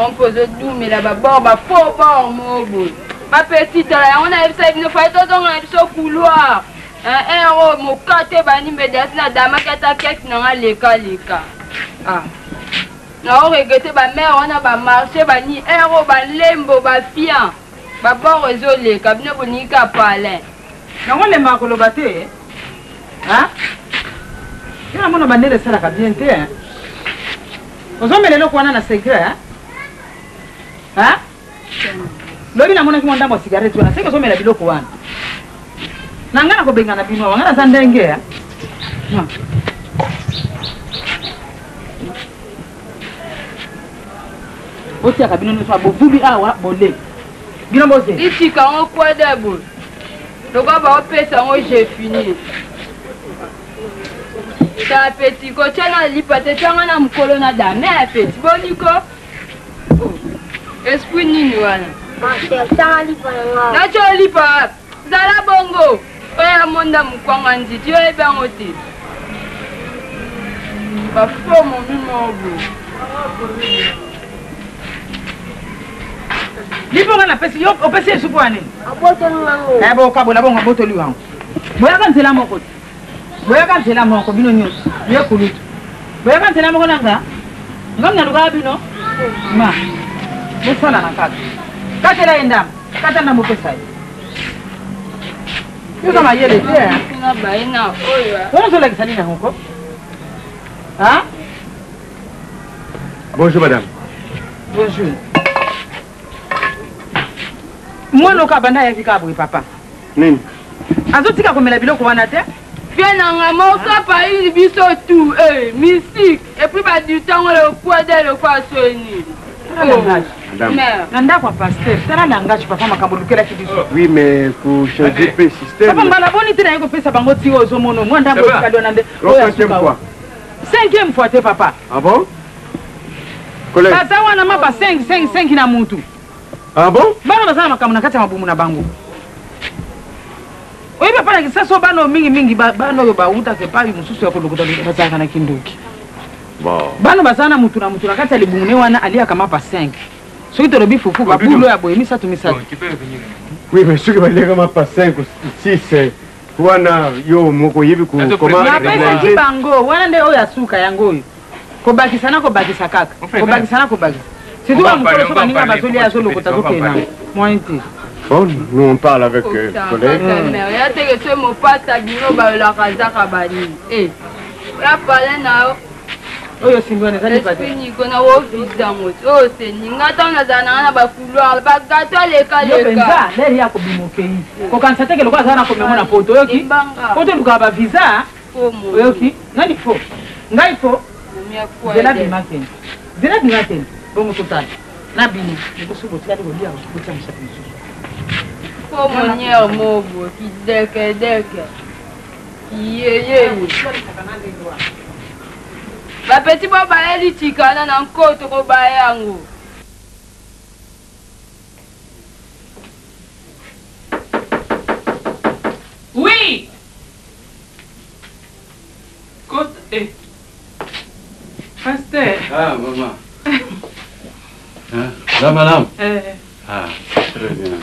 mpo ozodumela babor bafo bor moboye bapesi tala yango nayebisa bino fai tozonga na biso couloir ero moka te banimedasi na damaki ata keke nanga lekaleka naoregrete bamare wana bamarché bani ero balembo bafian babor ezoleka bino boningi ka palin nango lembaka koloba te yo namona bandele esalaka bien te ozomela eloko wana na secret lobi namonaki mwa ndambo ya cigarette wana seke ozomela biloko wana na ngai nakobengana bino awa ngai naza ndenge otiaka bino nyonso bovuli awa bole bino boze litika yango kwada boye lokwa baopesa yango je fini ta peti kotia na lipa te tianga na mokolo na dame ya peti boniko esprit nini wana natio lipa zala bongo oya monda mokwanga nziti oyebi yango te bafomo mimobo liponga napesi yo opesi esupu wane bokabola bongo abotoli wango boyaka nzela moko te boyaka nzela moko bino nyonso ye kulutu boyaka nzela moko nanga nga mnalukaa bino ma bosala na kaka katela ye ndambo kata ndambo opesa ye yoza mayele te wana ozolakisa nini yangoko Bonjour madame. Bonjour. Mwana oka banda yaki ka boye papa. Nini? azotika komela biloko wana te bien nanga moka paili biso tout mystique et puis du temps le poids de le quoi soni na ndako ya paster tala langage papa makambo lukelaki biso. Oui, mais pour changer le système. Papa mbala boni te na ye kopesa bango ti oyo ozomona mwa ndambo etikali wana nde oyo asuka wa 5e fois te papa. Ah bon? Baza wana mapa 5 na mutu. Ah bon? Bana baza na makambo na kati ya mabumu na bango. Oyo papa na kisaso bana mingi bana oyo bautake pabi mosusu ya kolokota bazaka na kindoki. Bon. Bana baza na mutu na kati ya libumu ne wana aliaka mapa 5. Soki tolobi fufu babulo ya boye misatu. Oui, mais ce que va dire mapa 5 ou 6 wana yo moko yebi ku comment organiser bango wana nde oyo asuka yango oyo. Kobakisa kaka. Kobakisa. C'est tout un peu sur la basoli à solo kota kokena. Moi inti. Bon, nous on parle avec collègues. Ya te que ce mot pas ta bino ba la kazaka bani. Ya parler na oyo singone zali pate. Fini kona wo visa moto. Oh c'est ninga tanga zana na ba couloir ba gato leka. Benza, leli ya kobimokei. Ko kansa teke lokwa zana ko memona poto yoki. Poto luka ba visa. Yoki. Nani fo? Ngai fo. Zela bimaken. Bongo total. Na bini, nikusubo tlali golia kucha mshapi msusu. Ko mwenye mobo kideke. Yeye. Ba petit baba eli tikana na nkoto ko bayango. Oui. Côté. Pasteur. Ah, maman. Hein? Là, madame. Ah, très bien.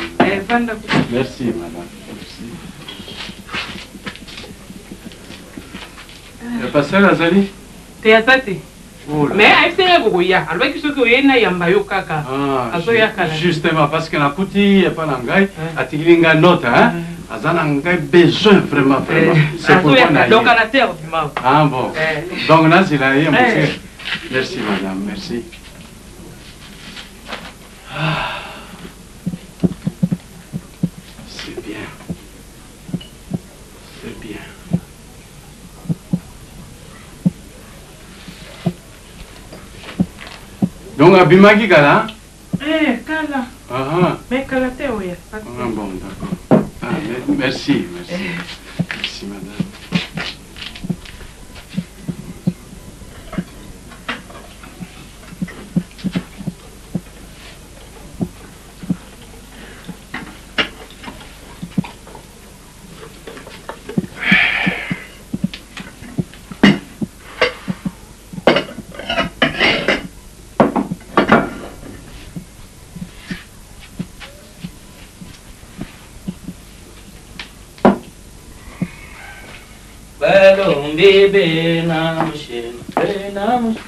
Merci, madame. Merci. Le pasteur Azali? Théâtre. Mais aïsé gogoya, alors que ce que yena yamba yo kaka. Justement parce que la kuti est pas l'angai, a tilinga note, hein? Azana ngai besoin vraiment. C'est pour moi. Donc à la terre du mal. Ah bon. Donc là c'est là, monsieur. Merci madame, merci. C'est bien. C'est bien. Donc abimaki kala? Kala. Mais kala te oya. Ah bon, d'accord. Ah, merci. Merci madame.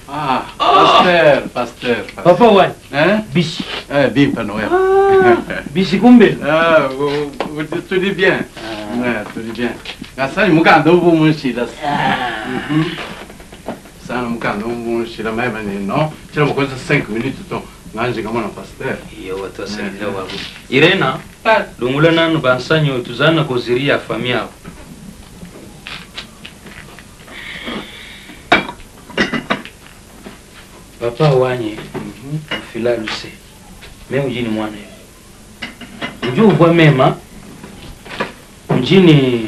Ah, pasteur. Papa ouais. Hein? Bichi. Bim panoya. Bichi kumbe. Tu dis bien. Tu dis bien. Ngasa mukando bumushira. Sana mukando bumushira mema ni no. Tira mukoza 5 minutes to. Nanje kama na pasteur. Iyo watu wasaidia wabu. Irena, lungula nanu bansanyo tuzana koziria famia. Papa wanye fila luse me ujini mwana ujuu kwa mema ujini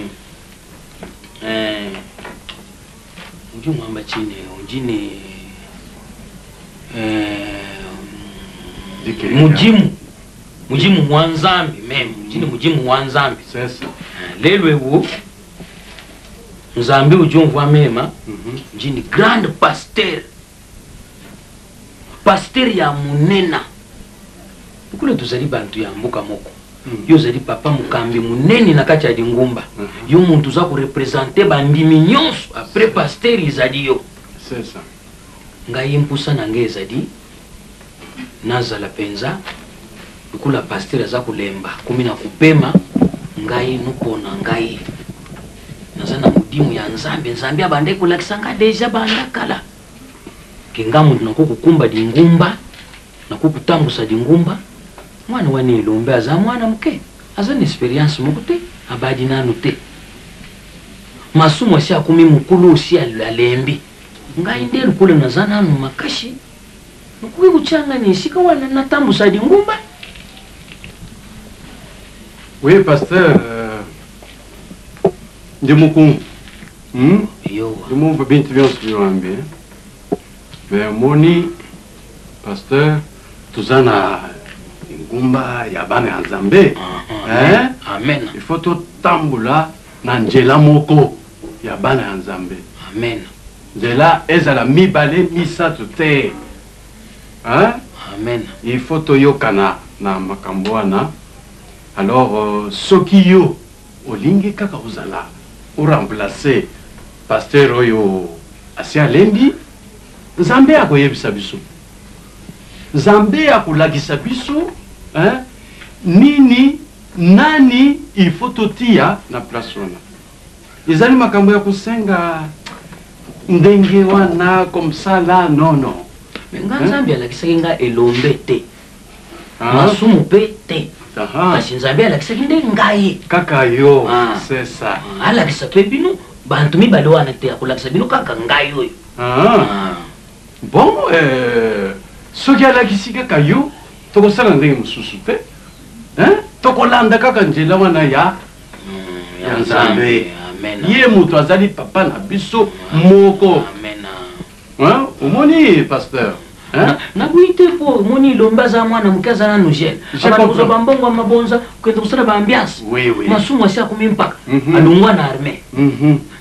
ujuu mwamba chini ujini mujimu mwanzambi mema ujini mujimu mwanzambi lelwe wu mzambi ujuu kwa mema ujini grand pasteur pasteur ya munena kule tuzali bantu ya mbuka moko yo zali papa mukambi muneni na kati ya dingumba yo muntu za ku representer bandimi nyonso après pasteur izali yo c'est ça ngai mpusa na ngai ezali nazala penza kula pasteur za kulemba kumi na kupema ngai nupona ngai nazana mudimu ya nzambe abande kulakisanga deja banda kala kingamu nakukukumba dingumba nakukutambusa dingumba mwana wani ilombe aza mwana mke aza ni experience mukute abadi nanu te masumu si akumi mukulu si alembi ngai nde lukule naza nanu makashi nukuwi kuchanga ni sika wana natambusa di ngumba. Oui, pasteur, de Moukoum. Je m'en veux bien te bien sur un bien. Mais moni, pasteur, tout ça na ngumba yabane anzambe. Hein? Amen. Il faut tout tambula na njela moko yabane anzambe. Amen. Njela ezala mibale misatu te. Hein? Amen. Il faut to yokana na makambo wana. Alors, soki yo olingi kaka uzala o remplacer pasteur oyo asi alembi Nzambe akoyebisa biso. Nzambe akolakisa biso, hein? Nani il faut totia na place wana. Ezali makambo ya kusenga ndenge wana comme ça là, non. Nga Nzambe alakisaki nga elombe te. Masumu pe te. Kasi Nzambe alakisaki nde ngai. Kaka yo, c'est ça. Alakisa pe bino bantu mibale wana te akolakisa bino kaka ngai oyo. Bon, soki alakisi kaka yo tokosala ndenge mosusu te. Tokolanda kaka njela wana ya Nzambe. Ye moto azali papa na biso moko. Omoni pasteur. Nakuite po moni lomba za mwana mukaza na nujel. Abakuza bambongo mabonza kwenda kusala ba ambiance. Masumu asi akumimpaka. Alungwa na arme.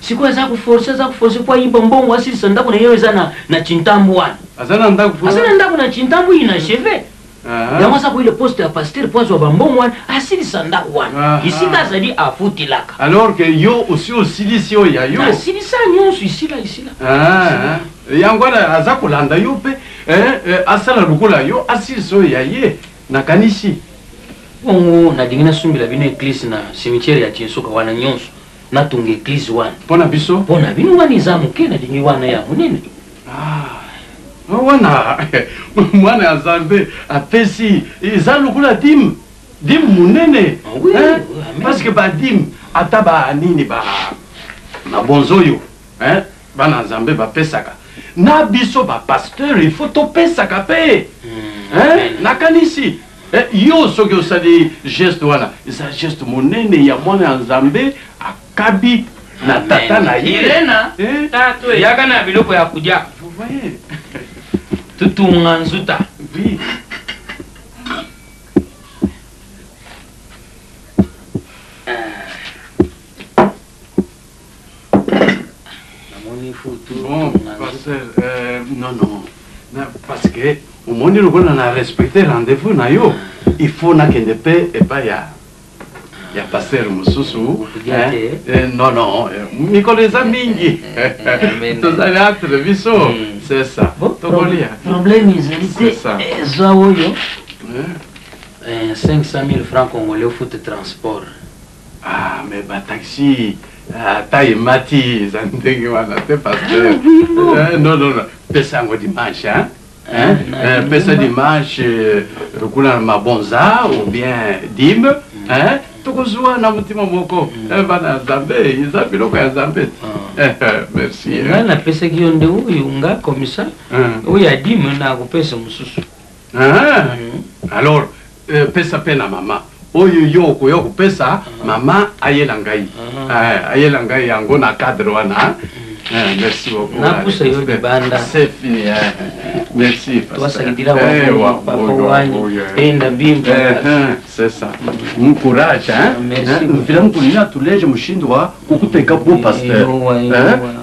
Sikuwa za kuforce kwa imba mbongo asi sandaku na yeweza na chintambu wana. Azana ndaku na chintambu ina cheve. Yamasa ku ile poste ya pasteur pozo wa bambongo wana asili sandaku wana. Isika zadi afuti laka. Alors que yo aussi lisio ya yo. Asili sa nyonso isila. Yangwana azakulanda yo pe asala lukula yo asiso ya ye nakanishi. Bongo na dingina sumbila bino église na cimetière ya Chinsoka wana nyonso natunga église wana. Pona biso? Pona bino wani za muke na dingi wana ya munene. Wana mwana azambe apesi za lukula dim munene. Parce que ba dim ataba nini ba na bonzoyo, bana nzambe bapesaka na biso ba pasteur il faut topesaka pe nakanisi yo soki osali geste wana eza geste monene ya mwana nzambe akabi na tata na ye Irena tato yaka na biloko ya kudia vous voyez tutunga nzuta. Oui. Bon, non. Parce que au moment où on a respecté le rendez-vous, il faut qu'il ne paie et pas ya pasteur Moussousou. Non, mi connais ça mingi. Tous les actes de viso, c'est ça. Problème c'est ça. 500 000 francs congolais au foot transport. Ah, mais bah taxi. Taille mati, zandenge wana te pasteur. Non. Pesa ngo dimanche, pesa dimanche, rukuna mabonza ou bien dim, tokozwa na mutima moko. Bana Nzambe, iza biloko ya Nzambe. Merci. Na pesa ki yonde uyunga komisa, uya dim na kupesa mususu. Alors, pesa pena mama. Oyo yo koyo pesa mama ayela ngai yango na cadre wana. Merci beaucoup. Na pusa yo de banda. C'est fini. Merci. Toi ça dira wa papa wani enda bimba. C'est ça. Mon courage Merci. Vila mkulina tuleje mshindwa kukuteka bo pasteur.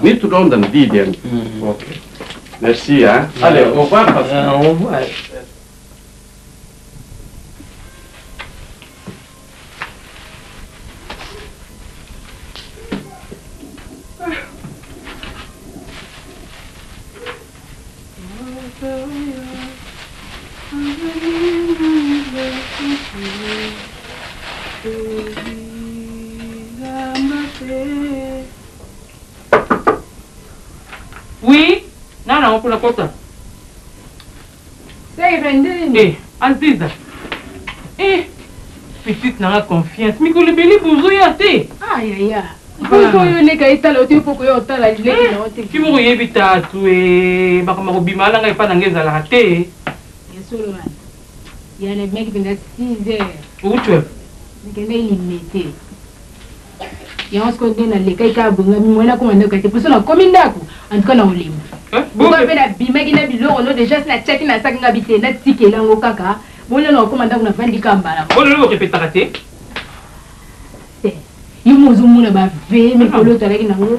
Ni tulonda ndidi. OK. Merci Allez, au revoir pasteur. Au revoir. Oui, non, pour la porte. C'est Rendini. Antiza. petite n'a confiance. Mais que le bébé vous y a été. Aïe aïe aïe. Pourquoi il est caïta là tu pourquoi il est là il est là tu. Qui vous y évite à tuer. Bakama robima là n'a pas d'anglaise à la rater. Yesulman. Il y a les mecs qui viennent 6 heures. Où tu es? Mais qu'il est limité. Il y a un seconde dans les caïta bunga moi là comment on est pour ça on commune d'accord en tout cas on limite. Bon ben la bimé qui n'a bilo on a déjà na check na sac ngabité na ticket là ngo kaka. Bon là on commande on a vendu kambala. Bon le répéter raté. Il m'a dit que ba ve mais pour l'autre avec nango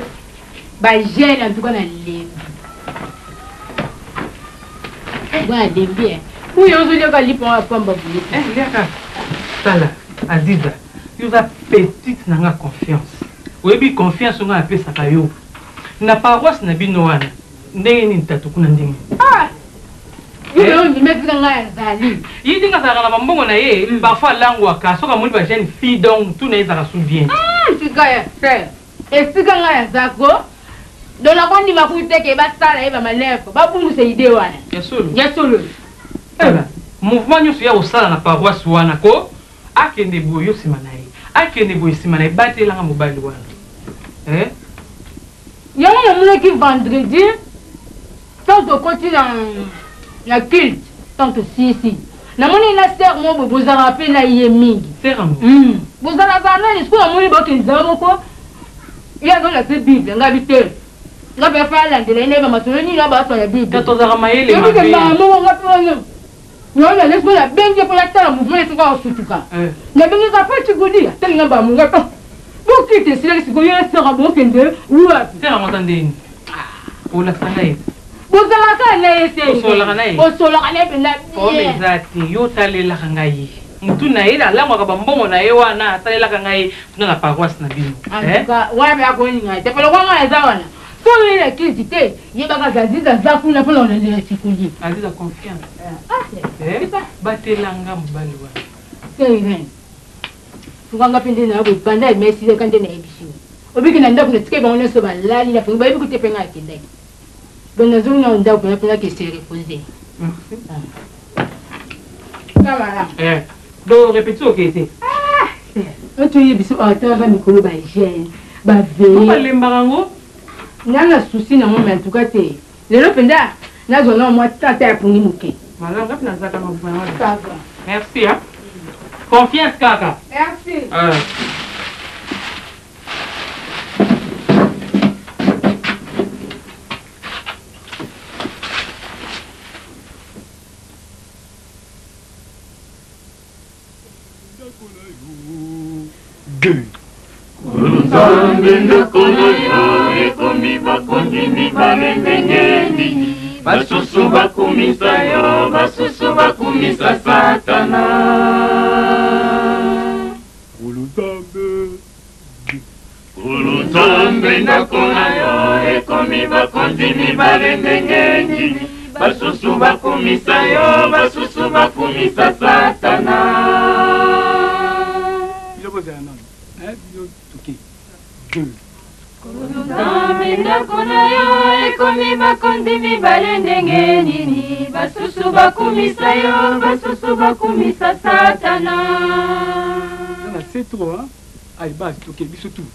ba gêne en tout cas na limbi. Ba limbi. Oui, on se dit que li pour pamba buli. Liaka. Sala, Aziza. Tu as petite n'a confiance. Oui, bi confiance on a appelé ça kayo. Na paroisse na binoana. Ndenge ni tatu kuna ndenge. Ah. Il dit mais tu nga zali. Il dit que ça na mbongo na ye, parfois langwa ka soka muli ba jeune fille donc tout na za souviens. Tu gaya, frère. Et tu nga zako. Donc la kondi makute ke ba sala e ba malefo. Ba pumu se idée wana. Yasolo. Yasolo. Mouvement nyoso ya osala na paroisse wana ko akende boyo simanaye. Akende boyo simanaye batela nga mobali wana. Il y a un qui vendredi, tant que continue la culte, tant que si. La monnaie la sœur, moi, vous avez rappelé la yémi. C'est un mot. Vous avez rappelé, est-ce que la monnaie va qu'ils ont quoi? Il y a dans la Bible, on a habité. La personne là, de l'année, ma soeur, là-bas sur la Bible. Quand on a ramaillé les mains. Non, mais laisse-moi la bengue pour la terre, le mouvement est encore sous tout cas. La bengue n'a pas tu goûter, tellement bas, mon gars. Pour qui te silex, vous avez un bon kende, ou c'est un entendez. Pour la sanaï. Vous avez un canard, au sol ranaï. Au sol ranaï, oh, mais ça, yo tale la kangaï. Mutu na ila, la mwaka bambongo na ewa na tale la kangaï, tu n'as pas paroisse na bino. En tout cas, ouais, mais à quoi il y a? C'est pas le roi à Zawana. Pour lui, la critique, il y a pas qu'à dire, ça fout la peau dans les sécurités. Aziz a confiance. C'est ça. Batelanga mbaliwa. C'est rien. Funganga pende na bo banda merci de kande na ebishi. Obiki na ndako netike ba ona so ba lali na funga bibi kutepe nga kende. Bonna zo na ndako na pena ke se reposer. Kamara. Do répéter o que c'est. On tu yebiso ata ba mikolo ba jeune. Ba ve. Ba lembarango. Nanga souci na mo mais en tout cas te. Lelo penda na zo na mo tata ya pungi muke. Malanga pena zaka mabwana. Ça va. Merci hein. Confiance, Kaka. Merci. Basusu bakumisa yo, basusu bakumisa Satana. Ulutambe nakona yo, ekomi bakondimi balendengeni. Basusu bakumisa yo, basusu bakumisa Satana. Ulutambe nakona yo, ekomi bakondimi balendengeni. Basusu bakumisa yo, basusu bakumisa Satana. C'est trop, hein? Allez, base, ok, bisous tout.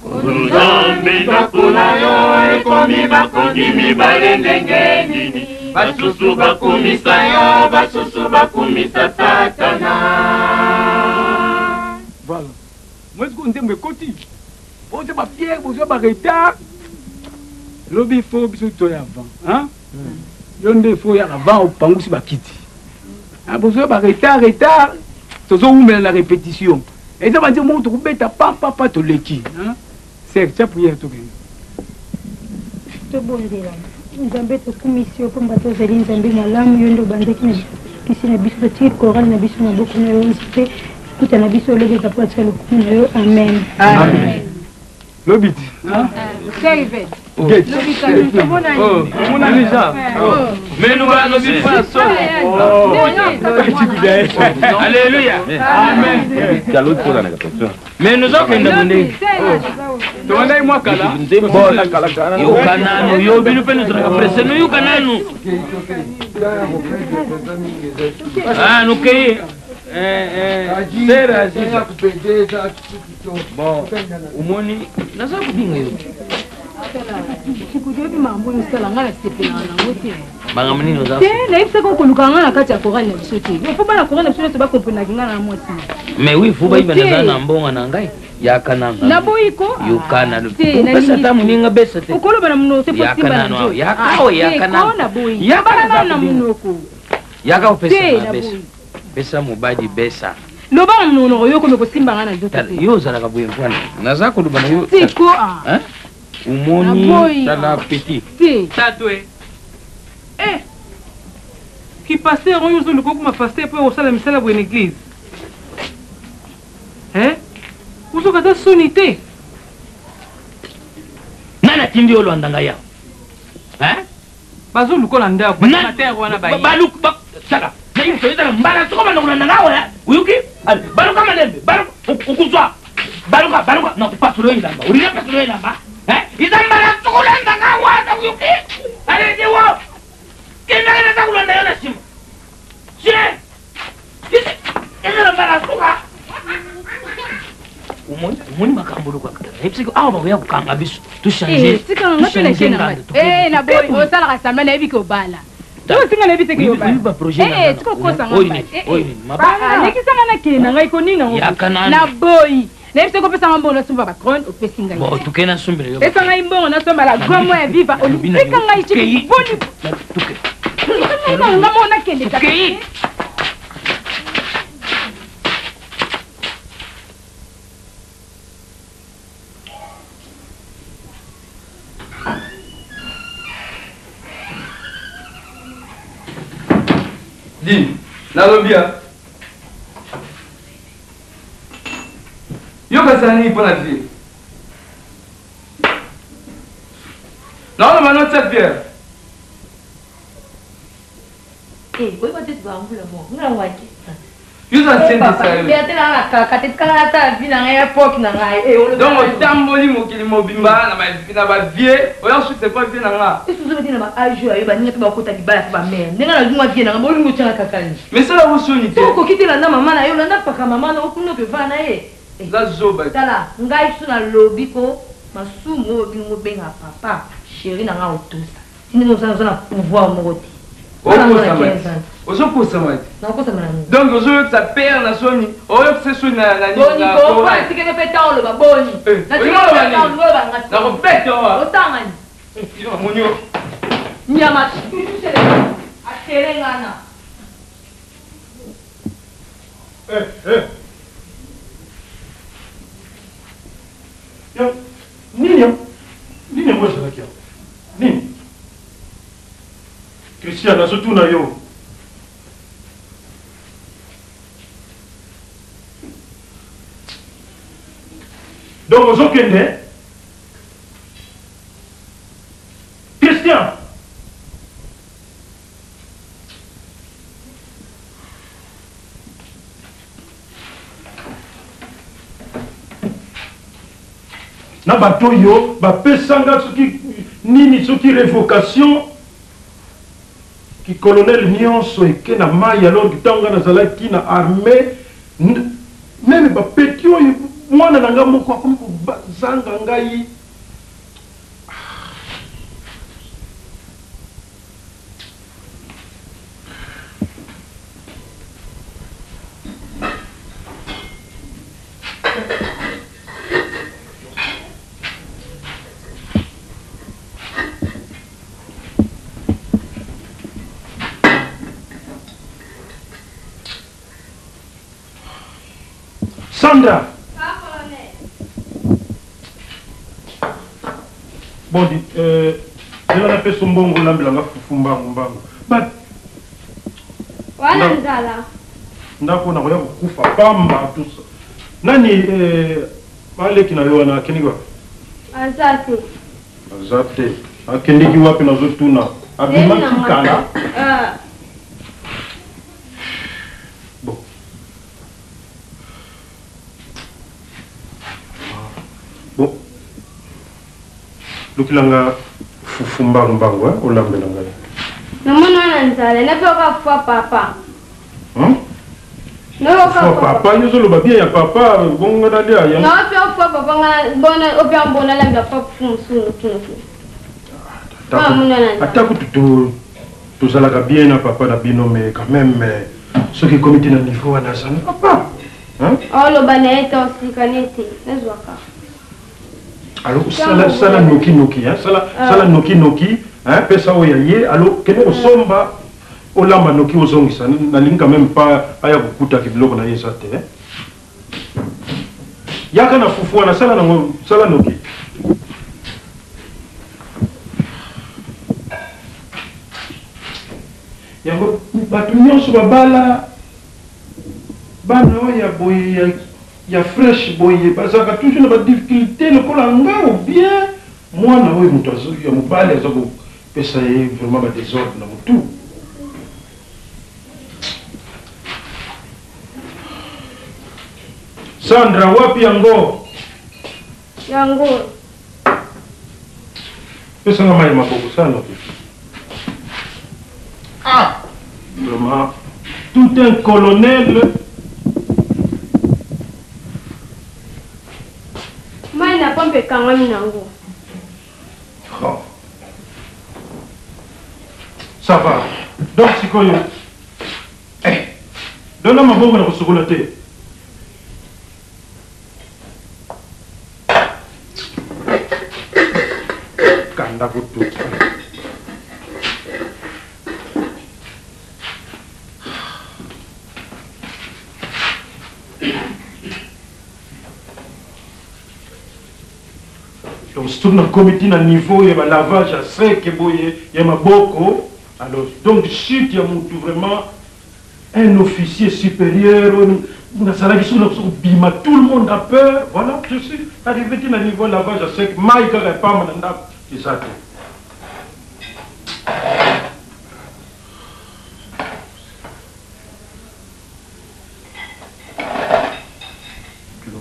Ulutambe nakona yo, ekomi bakondimi balendengeni. Basusu bakumisa yo, basusu bakumisa Satana. Voilà. Moi, je compte me côté. Vous avez ma pierre, vous avez ma retard. Lobby faut bisous toi avant, hein? L'on faut y avant au pangou si bakiti. Vous avez ma retard. C'est ça où met la répétition. Et ça va dire mon trou bête à papa to leki, hein? C'est ça prière tout bien. C'est bon déjà. Nzambe to commission pour bato zali nzambe malamu yondo bandaki na kisi na biso tiki koral na biso na boku na yo nzite kuta na biso lege za poa tsalo kuna yo amen. Amen. Lobit, hein? C'est fait. Get. Oh, mon ami ça. Mais nous allons vivre pas seul. Alléluia. Amen. Mais nous avons fait demander. Demandez moi kala. Yo kananu, yo binu penu sera presse, yo kananu. Ah, nous cueillons. Sera Aziza. Bon, umoni, naza kubinga yo. Sikujobi mambo yosala ngala sepelanga nango te. Banga munini oza. Te nayebisa ko koluka nga na kati ya korane na biso te. Faut bana korane biso te bakomprendre nga na mwasi. Mais oui, faut ba ibana za na mbonga na ngai. Yakananga. Na boyiko? Yokana. Te na pesa ta muninga besa te. Okolo bana muno te posimba na njo. Yakana. Na boyi. Yakana na munoko. Yaka pesa na besa. Pesa mubadi besa. Loba muno yo ko mekosimba nga na njo te. Yo zala ka boye mfana. Naza ko lubana yo. Tiko Hein? Umoni tala petit. Si. Tatwe. Qui passait on yo le kokuma passer pour au sala misala pour une église. Hein? Uzo kata sonité. Nana tindi olo andanga ya. Hein? Bazo lukola ndako. Mater wana bayi. Baluk sala. Nayi soyeza mbara soko bana kulanda ngawo ya. Uyuki? Baluka malembe. Ukuzwa. Baluka na kupatulo ilamba. Ulina patulo ilamba. Izambara tukulanda ngawata uyuki. Ale dewo. Kena na kulanda yona simu. Kena mbara tuka. Umoni makambulu kwa kata. Hepsiko aho bakuya kukanga biso. Tushanje. Sika ngapela kena. Na boy osala kasamba na ebiko bala. Yo singa na ebiteke yo bala. Ba projet. Tiko kosa ngamba. Mabana. Nekisanga na kena ngai ko nina. Yakana. Na boy. Nefse ko pesa mbongo na sumba ba kron o pesi ngai. Bon, tukena sumbele yo. Pesa ngai mbongo na sumba la gomo ya viva. Olipika ngai chiki boni. Tuke. Nga mona kende ta. Din, nalobia. Yo kasani pour la vie. Non, mais non, cette bière. Oui, moi, tu vas en vouloir. Non, ouais. Yo ça c'est ça. Il y a tellement la carte, quand la table vient à l'époque, n'a rien. Donc, au tamboli, mon kili mobimba, na ma vie. Oya ensuite c'est pas bien là. Est-ce que vous avez dit na âge ayo ba ninga ba kota libala ba mère. Ninga na zuma bien na ngolo ngutanga kakali. Mais ça la vosoni te. Ko kitela na mama na yo na paka mama na okuno pe vana ye. La zoba. Tala, ngai suna lobi ko masumu bingo benga papa. Chérie na nga otosa. Tini no sana sana pouvoir moti. Donc, aujourd'hui, ça perd la Sony. Oh, c'est Sony na Boni, ko kwa tike ke peta lo ba boni. Na tike ke peta lo ba ngati. Na repete wa. Otangani. Yo monyo. Nyama tshele. Aterengana. Yo, nini moi je la nini? Christian, surtout na yo. Donc, aux autres, Christian. Na bato yo, ba pesanga soki nini soki révocation qui colonel nyonso eke na mai alors kitanga na zalaki na armée même ba petio mwana na nga moko akomi kozanga ngai Sandra. Bon, je vais appeler son bon gonambela fumbangu mbangu. But Wala nzala. Ndako na koya kufa pamba tusa. Nani wale kina yo na kinigo? Azate. Azate. Akendiki wapi na zotuna? Abima tikana. Bon. Lukilanga fumbangu mbangu olambela ngai. namoni wana nzala nape okafwa papa papa nyozoloba bien ya papa bongo nalia ya nape okafwa papa bona opia mbona lambia papa fumsunu ata kutu tozalaka bien na papa na bino mais quand même soki komiti na niveau wana sana papa oloba na ye te osikani te nazwaka alors sala noki sala noki pesa oyo ya ye alors kende kosomba olamba noki ozongisa nalingi quand même pas aya kokutaki biloko na ye eza te yaka na fufu wana sala noki yango bato nyonso babala bana oyo ya boye ya fresh boye bazalaka toujours na badifficulté lokola nga ou bien mwana oyo moto ya mobali aza kopesa ye vraiment badésordre na motu Sandra wapi yango pesanga mai maboko sana vraiment tout un colonel mai na pompe kangami nango ça va donc sikoyo dona maboko na kosokola te kanda kutuka surtout na comité na niveau ya lavage à sec boye ya maboko alors donc chute ya mutu vraiment un officier supérieur na salaki sur le bima tout le monde a peur voilà je suis arrivé à niveau lavage à sec mai ka pas mananda c'est ça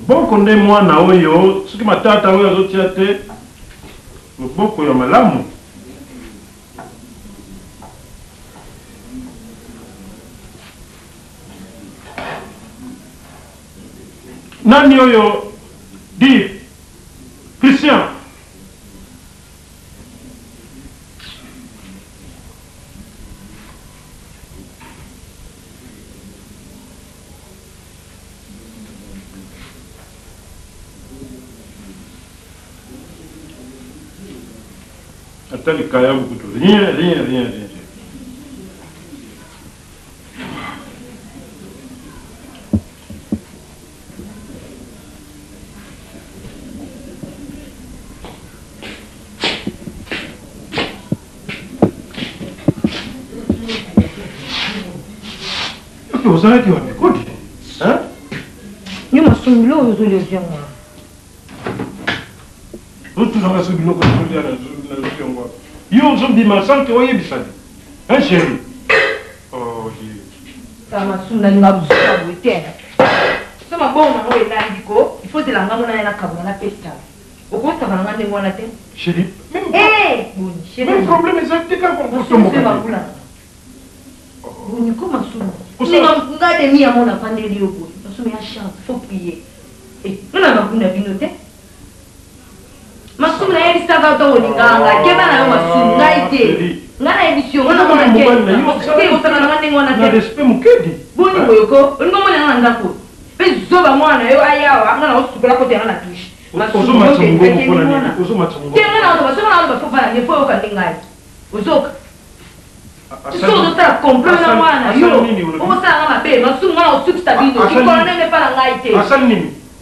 boko nde mwana oyo soki matata oyo azotia te loboko ya malamu nani oyo di Christian attends le kaya beaucoup de rien. ozalaki wapi kodi yo masombi lo ozolevia nga otuzanga so biloko nazolia nazoliangwa yo ozobima sanke oyebisani chéri masombi nalinga buzuka boye te so mabongo nango elandi ko ifotelanga ngo naye nakabona na pesta okosaka nanga ndenge wana te chéri boni problème ezali te kaka boni ko masombi nga demi ya mona pandeli yo boye masombi ya chance faut prier nona makunda bino te masombi nayelisaka to olinganga keba na yo masombi ngai te nga nayebisi yongo osaka nanga ndenge wana te respect mokedi boni boyoko olinga monanga na ndako mpe zoba mwana yo ayawa nga na osukola kote yanga na tushe tenga na oloba soka na oloba fo bana nefo oyoka nde ngai ozoka so ozotala complot na mwana yo okosalanga mabe masumu nga na osukisa bino kikola ndenge mpa na ngai te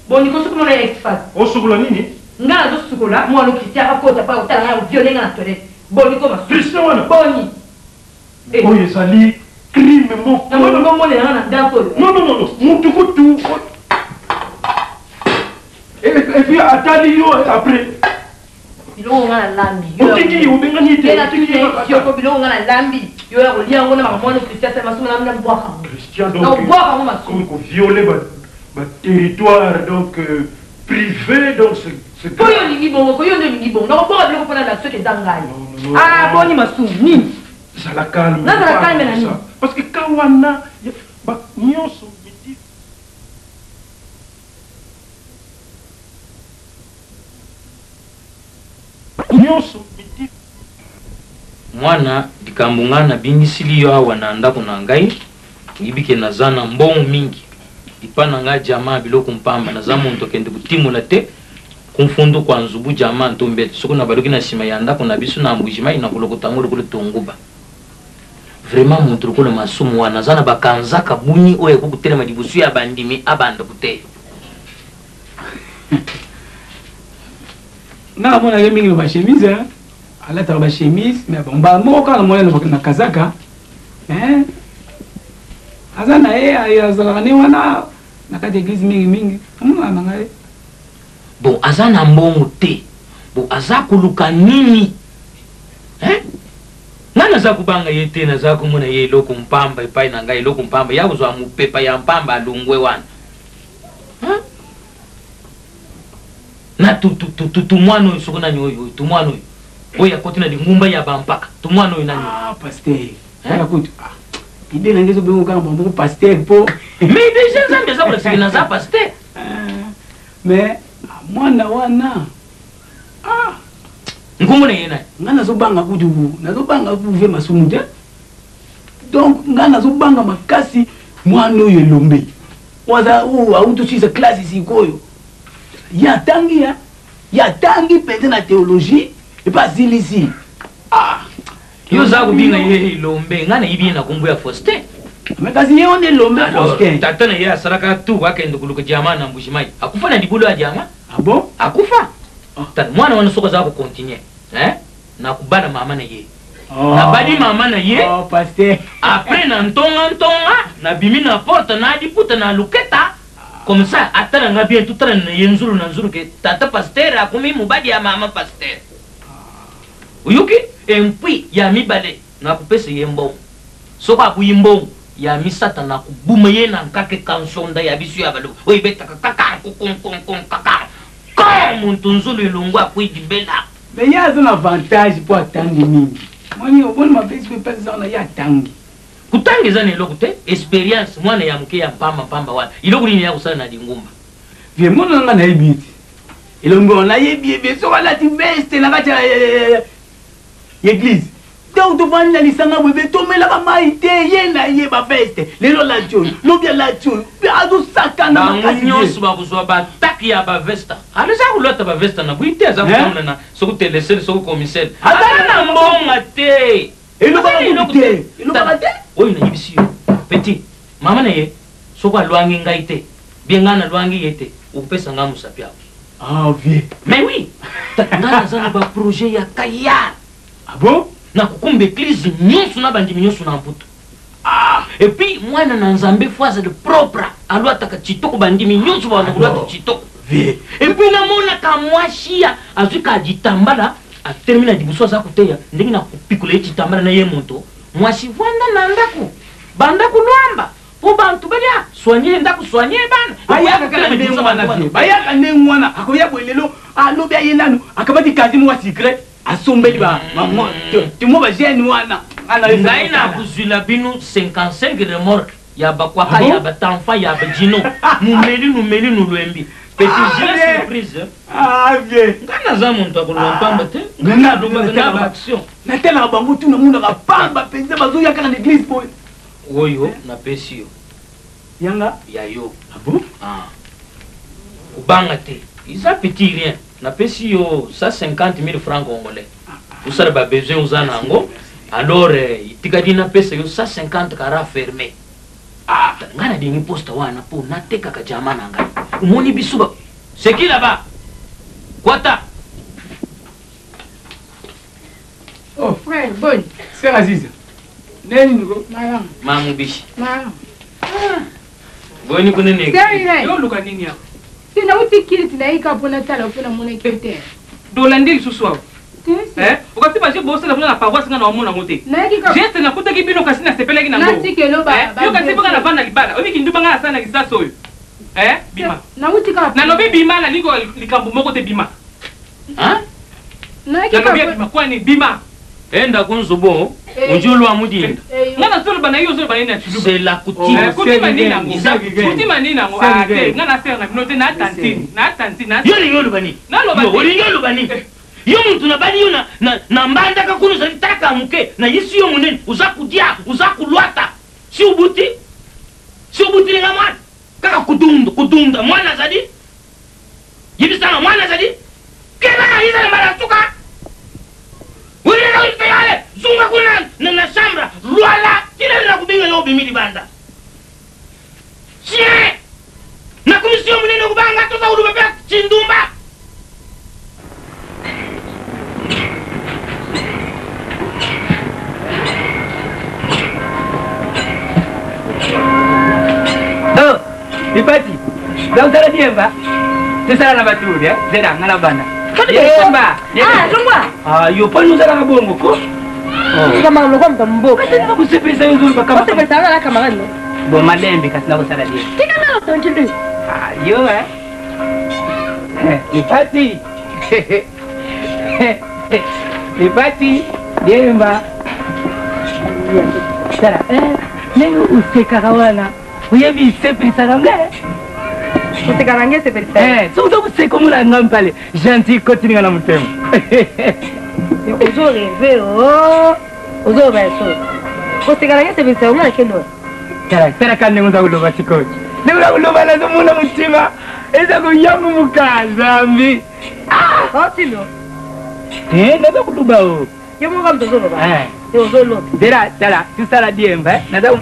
boni kosuku mona exfas osokola nini nga nazosukola mwana okristian akota pa otala ngai oviole nga na toilette boni ko masumu boni oyo ezali crime moko namolingo monelanga na ndako oyo non mutu kutu et puis atali yo après bilongo nga na lambi otiki obengani te yoko bilongo nga na lambi yo ya kolia yango na bamwana christian te masumu na bwaka nabwaka yango masumu koviole baterritoire donc privé donc po yo olingi bongo ko yo nde olingi bongo nakobwaka biloko mpona na soki eza ngai boni masumu nini zala calme. Nazala calme na nini? Parce que quand wana ba nyonso midi nyonso midi mwana likambo nga na bingisili yo awa na ndako na ngai yibike naza na mbongo mingi ipa na ngai jamaa biloko mpamba naza muntu okende kutimula te kumfundu kwa nzubu jamaa ntombete soko na baluki na nsima ya ndako na biso na mbujima ina kulokota ngo lokolo tonguba vraiment muntu lokolo masumu wana naza na bakanzaka buni oyo ekokutelema libusu ya bandimi abanda kuteya na mona ye mingi ba chemise alata ba chemise mais bon ba moko kala mona na kazaka azana ye azala ne wana na kati église mingi mona na ngai bon azana mbongo te bon azakuluka nini nana za kubanga ye te na za kumona ye loko mpamba epai na ngai loko mpamba ya kuzwa mupepa ya mpamba alungwe wana na tumwana oyo soko nani oyo tumwana oyo oyo akoti na lingumba ya bampaka tumwana oyo nani pasteur kala kutu ide na ngezo bengo kala mbongo pasteur po mais déjà nzambe za kula sikina za pasteur mais mwana wana nkumuna yena ngana zobanga kutu nazobanga kuve masumu te donc ngana zobanga makasi mwana oyo elombe waza autusiza classe sikoyo yatangi penza na théologie epazilisi yo za kubinga ye ilombe ngana ibi na kumbu ya Faustin makasi ye onde lombe Faustin tata na ye asaraka tu akende kuluka jamaa na mbushimai akufa na dibulo ya jamaa bon akufa tan mwana wana soko za ku continuer na kubana mama na ye na badi mama na ye pasteur après na ntonga na bimi na porte na diputa na luketa comme ça atara nga bien tout na yenzulu na nzulu ke tata pasteur akumi mubadi ya mama pasteur uyuki empui ya mibale na kupesa yembo soko akuyimbo ya misata na kubuma ye na nkake kansonda ya bisu ya balo oyi beta kaka kaka muntu nzulu ilungu akuidibela mais ya zona avantage po atangi mingi mwani oboni mapesi pe pesa na ya tangi kutangiza ni eloko te experience mwana ya mke ya mpamba wana iloko nini ya kusala na dingumba vie mwana nga na yebiti elongo na yebi so wala ti beste na kati église donc to vanda lisanga bwe to mela ba maite ye na ye ba veste lelo la tio lobia la tio adu sakana makasi nyonso ba kuzwa ba taki ya ba vesta aleza kulota ba vesta na buite za kutamna na soko telesel soko commissaire atana mbonga te eloko te oyo na yibisi petit mama na ye soko alwangi ngai te biengana lwangi yete upesa ngamu sapia vie mais oui ngana zana ba projet ya kaya bon na kukumba église nyonso na bandimi nyonso na mputu et puis mwana na nzambe fois de propre alwataka chitoko bandimi nyonso bana kulwata chitoko vie et puis namona ka mwashia azuka ajitambala atermina dibuso za kuteya ndenge na kupikula chitambala na ye moto mwashi vanda na ndako banda kulwamba po bantu belia soigner ndako soigner bana ayaka kala ndenge mwana vie bayaka ndenge mwana akoya bolelo alobi ayendano akabati kazi mwa secret asombeli ba mamo timo ba jeune wana ngai na kuzwila binu 55 remorque ya bakwaka ya batanfa ya bajino numeli nulwembi petit jeu surprise vie ngana za muntu akulwamba te ngana doba na action na tela bango tu na muna ka pamba penza bazo yaka na église po oyo na pesio yanga ya yo kubanga te isa petit rien na pesi yo 150 000 francs congolais usara ba besoin uzana ngo alors itikadi na pesa yo 150 kara fermé ngana dingi posta wana po nateka ka jamaa na ngai umoni bisuba c'est qui là-bas kwata oh frère bon c'est Aziza neni ngo mamu bishi Mama. boni kunene yo luka nini hapo tina utikiri tinaika pona tala pona mona kete dolandi lisusu hapo ukati baje bosa na na paroisse ngana omona ngote geste na kuta kibino kasi na sepeleki na ngo natikelo ba yo kasi banga na vana libala obi kindu banga sana kisaso yo bima na utika na lobi bima na liko likambu moko te bima na lobi bima kwani bima enda kunzubo Onjolo amudi. Ngana solo bana yo solo bana tu. C'est la coutume. Coutume nina ngo. Coutume nina ngo. Ngana faire na binote na tantine. Na tantine. Yo bani. Yo bani. Yo muntu na bani yo na mbanda ka kuno za taka muke na yesu yo munene uzakudia uzakulwata. Si ubuti nga mwana. Kaka kudunda mwana zadi. Yibisanga mwana zadi. Kena hiza na maratuka. Wile yale zunga kuna na shambra lwala kila na kubinga yo bimili banda. Sie na komisio munene kubanga toza urubepe chindumba. Oh, Ipati. Dah usah diemba. Sesara na baturi ya. Zera ngala banda. Diemba. Jungwa. Yo pon usara na bongo ko. Kama ngoko mtambo. Kasi na kusipesa yo zuri bakama. Kusipesa na kama ngano. Bo malembe kasi na usara dia. Tika na tontilu. Yo Ipati. Ipati. Diemba. Sara. Nengo useka kawana. Uyebi sepe saranga. Useka range sepe. So useka mula ngampale. Gentil continue na mutemo. Ozo rêver ozo baso. Useka range sepe saranga kendo. Tera kan nengo zakuloba chikochi. Nengo zakuloba na muna mutima. Eza kuyamu mukazambi. Otilo. Naza kutuba o. Yemo kam tozolo ba. Tozolo. Dera tala, tu sala diemba, naza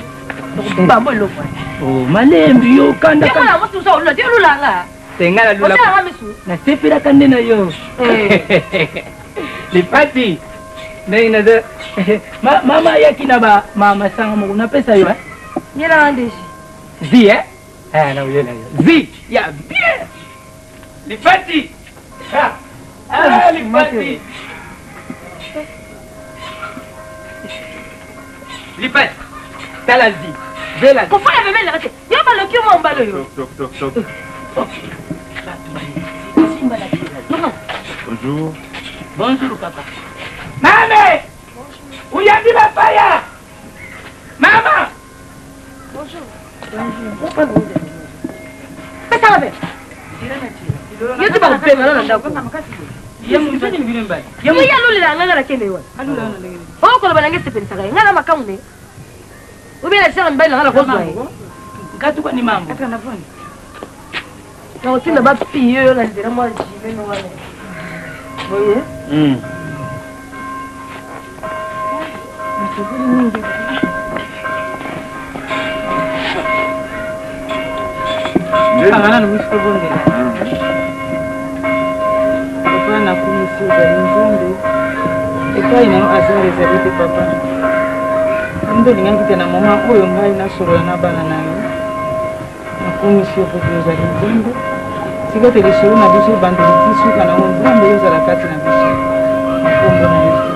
Bambo lo kwa. Oh, malembi yo kanda kan. Yemo mutu so lo, diyo langa. Tengala lula. Ota ngamisu. Na sefira kande na yo. Lipati. Nei naza. Mama yakina ba mama sanga mo na pesa yo. Nyela andeshi. Zi na uyela yo. Zi, ya bien. Lipati. Lipati. Lipati. Talazi. Bela. Kufanya bebe la. Yo ba lo kimo mbalo yo. Toc. Bonjour. Bonjour papa. Maman. Où y a du papaya? Maman. Bonjour. Pesa la bebe. Yo te ba la bebe na ndako. Yemu mfanye vile mbaya. Yemu ya lule la nganga la kende yo. Alula na ngene. Oh ko ba ngese pesa ga ngala makamune. Ubira sala mbaya ngala ko zwa. Ngatu kwa ni mambo. Aka na foni. Na utinda ba piyo na ndira mwa jime no wale. Oye? Nasubiri nyingi. Angana no mwisho bonde. Papa na kumisi za nzundu. Ekai na azare za bibi papa. Ndo ningangi na mama oyo ngai na soro na bana nayo. Na kumisi za nzundu. Siga tele soro na biso bande tisu kana wonza mbeyo za kati na biso. Kombo na Yesu.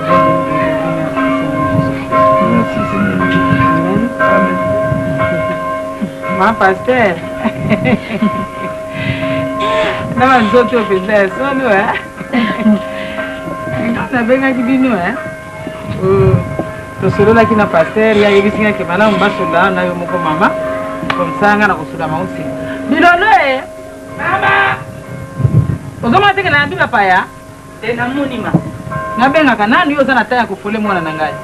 Amen. Ma pasteur. Nama nzoto pesa solo na benga kibino to solo la kina pasteur ya yebisinga ke bana mbasola na yo moko mama komsanga na kusula mausi bilolo mama ozoma teke na biba paya tena munima na benga kanani yo sana taya kufule mwana na ngai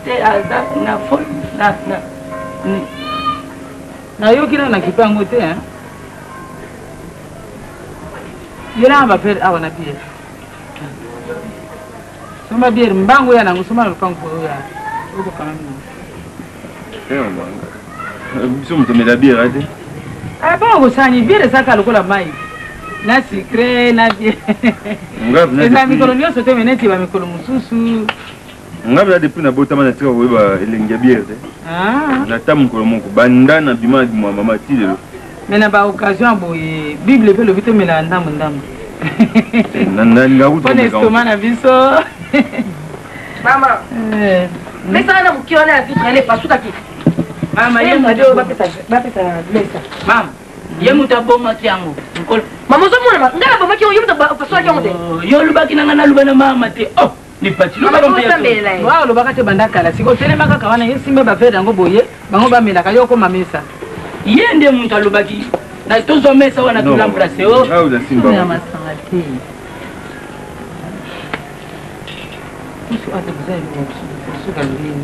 te aza na fol na yo kina na kipango te Yena ba fer awana bier. Soma bier mbangu ya nangu soma lupango ya. Uko kama mimi. Biso mtomela bier ate. Ba ngosanyi bier saka lokola mai. Na secret na bier. Ngapi na. Eza mikolo nyonso te meneti ba mikolo mususu. Ngapi na depuis na botama na tika koyeba elengi ya bier te. Na tamukolo moko banda na bima mwa mama tilelo. Mena ba occasion boye Bible pe le vite mena ndamu. Nanda ngaku to. Estoma na biso. Mama. Mesa na mukio na vitre ele pasuka ki. Mama yemu ndio bapesa mesa. Mama. Yemu taboma kyangu. Mama zo muna ngala boma kyo yemu tabasuka kyangu te. Yo lubaki na ngana lubana mama te. Oh. lipati olobaka te banda kala siko otelemaka kaka wana ye simba bavere yango boye bango bamelaka yo okoma mesa ye nde moto alobaki na tozwa mesa wana tolamplase o ya masanga te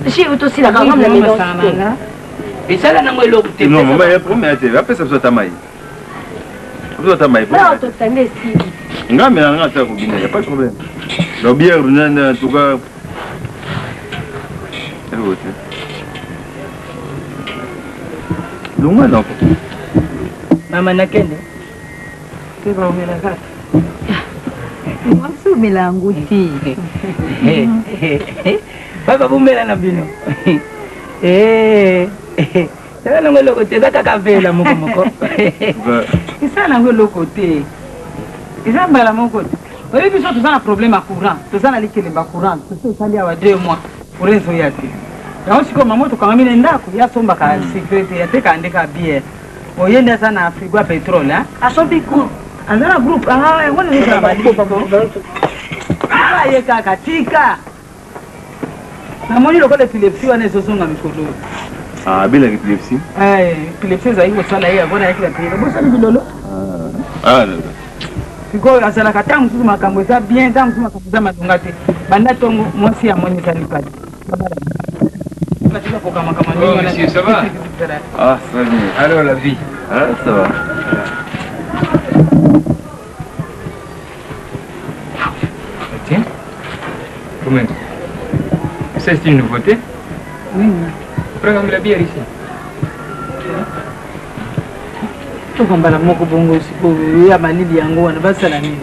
si otosilaka ngam na mélange esala nango eloko te non mama ya premier te apesa biso ata mai ata mai ototande esili nga melanga ata kobina ya pas de problème la bière nana en tout cas lunga donc mama nakende te baomelaka wasomela yango te baba bomela na bino eza nango eloko te eza kaka vela moko moko eza nango eloko te eza mbala moko te oyebi biso toza na problème ya courant toza na likelemba courant tosi osali awa 2 mois courant ezoya te yango sikoyo mamo tokangami na ndako yasombaka sécurité yatekaka ndeka bière oye nde aza na frigo ya pétrole asombi groupe aza na groupe yango nezozala baliko aye kaka tika namoni lokola epilepsie wana ezozonga mikolo abelaka epilepsie epilepsie ezalaki kosala ye yango nayaki na pela bosali bilolo sikoyo azalaka ntango mosusu makambo eza bien ntango mosusu makambo eza madunga te banda ntongo mwasi ya moni ezali padi Oh, monsieur, ça va? Ah, ça va bien. Alors, la vie? Ah, ça va. Tiens, comment? Ça, c'est une nouveauté? Oui. Prends la bière ici. tokambala moko bongo sikoyo ya malili yango wana basala nini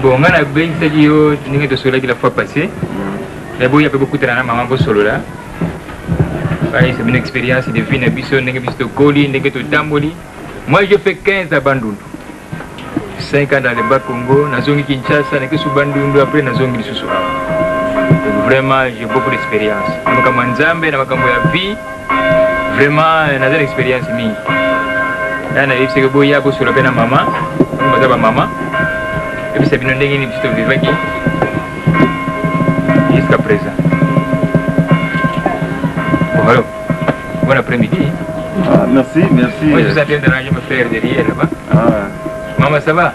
bon nga nabengisaki yo ndenge tosololaki la fois passée naboyi ape bokutana na mama bosolola c'est une expérience de vie na biso ndenge biso tokoli ndenge totamboli. Moi je fais 15 à Bandundu, 5 ans dans le bas Congo, nazongi Kinshasa, nake sous Bandundu, après nazongi lisusu awa. Donc vraiment j'ai beaucoup d'expérience na makambo ya nzambe na makambo ya vie. Vraiment naza na expérience mingi na nayebi seke boya bosolola mpe na mama baza bamama ebisa bino ndenge nini biso tovivaki jusqu'à présent. Bon alors, bon après-midi. Ah, merci, merci. Moi je vous appelle de ranger me faire derrière là-bas. Ah. Maman, ça va?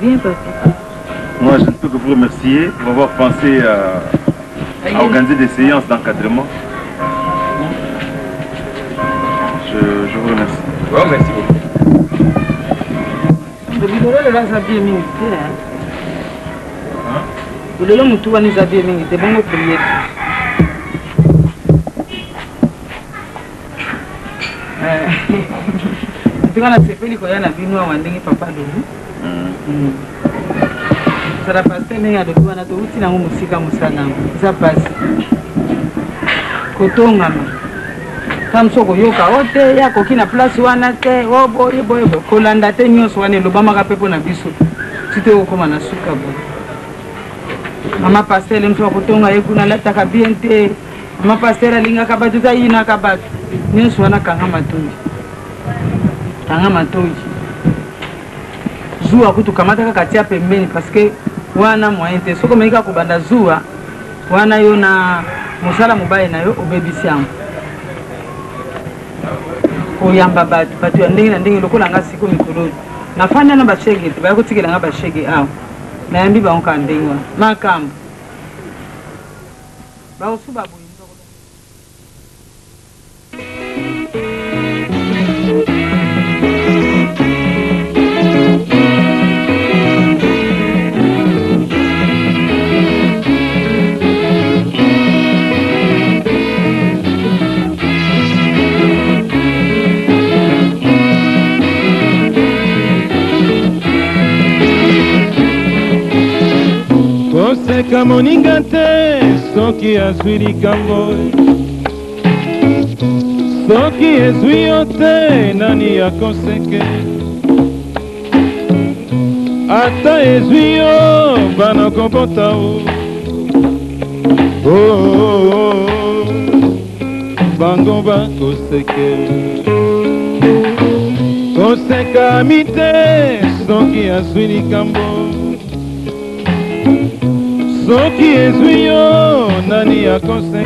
Bien, papa. Moi je ne peux que vous remercier pour avoir pensé à organiser des séances d'encadrement. Je vous remercie. Bon, merci beaucoup. Lelo mutu wana eza bien mingi te bongo priere tika na sepeli koya na bino awa ndenge papa lobi sala paster ndenge alobi wana touti nango mosika mosanango eza pasi kotongama ta mosu okoyoka o te ya koki na place wana te o boyeboyebo kolanda te nyonso wana elobamaka mpe mpo na biso tite okokoma na suka bo mama pasteur le mso kotonga ye kuna lataka bien te mama pasteur alingaka bato eza yinaka bato nyonso wana kanga matoi zuwa kutu kamata kaka tia pembeni parce que wana moyen te soko omeki kaka kobanda zuwa wana yo na mosala mobali na yo obebisi yango koyamba bato ya ndenge na ndenge lokola nga siko mikolo nafanda na bashege te baya kotikela nga bashege awa nayambi bango ka ndenge wana makambo bakosuba boye koseka moninga te soki azwi likambo soki ezwi yo te nani akoseke ata ezwi yo bana kobota o bango bakoseke koseka mi te soki azwi likambo soki ezwi yo nani akose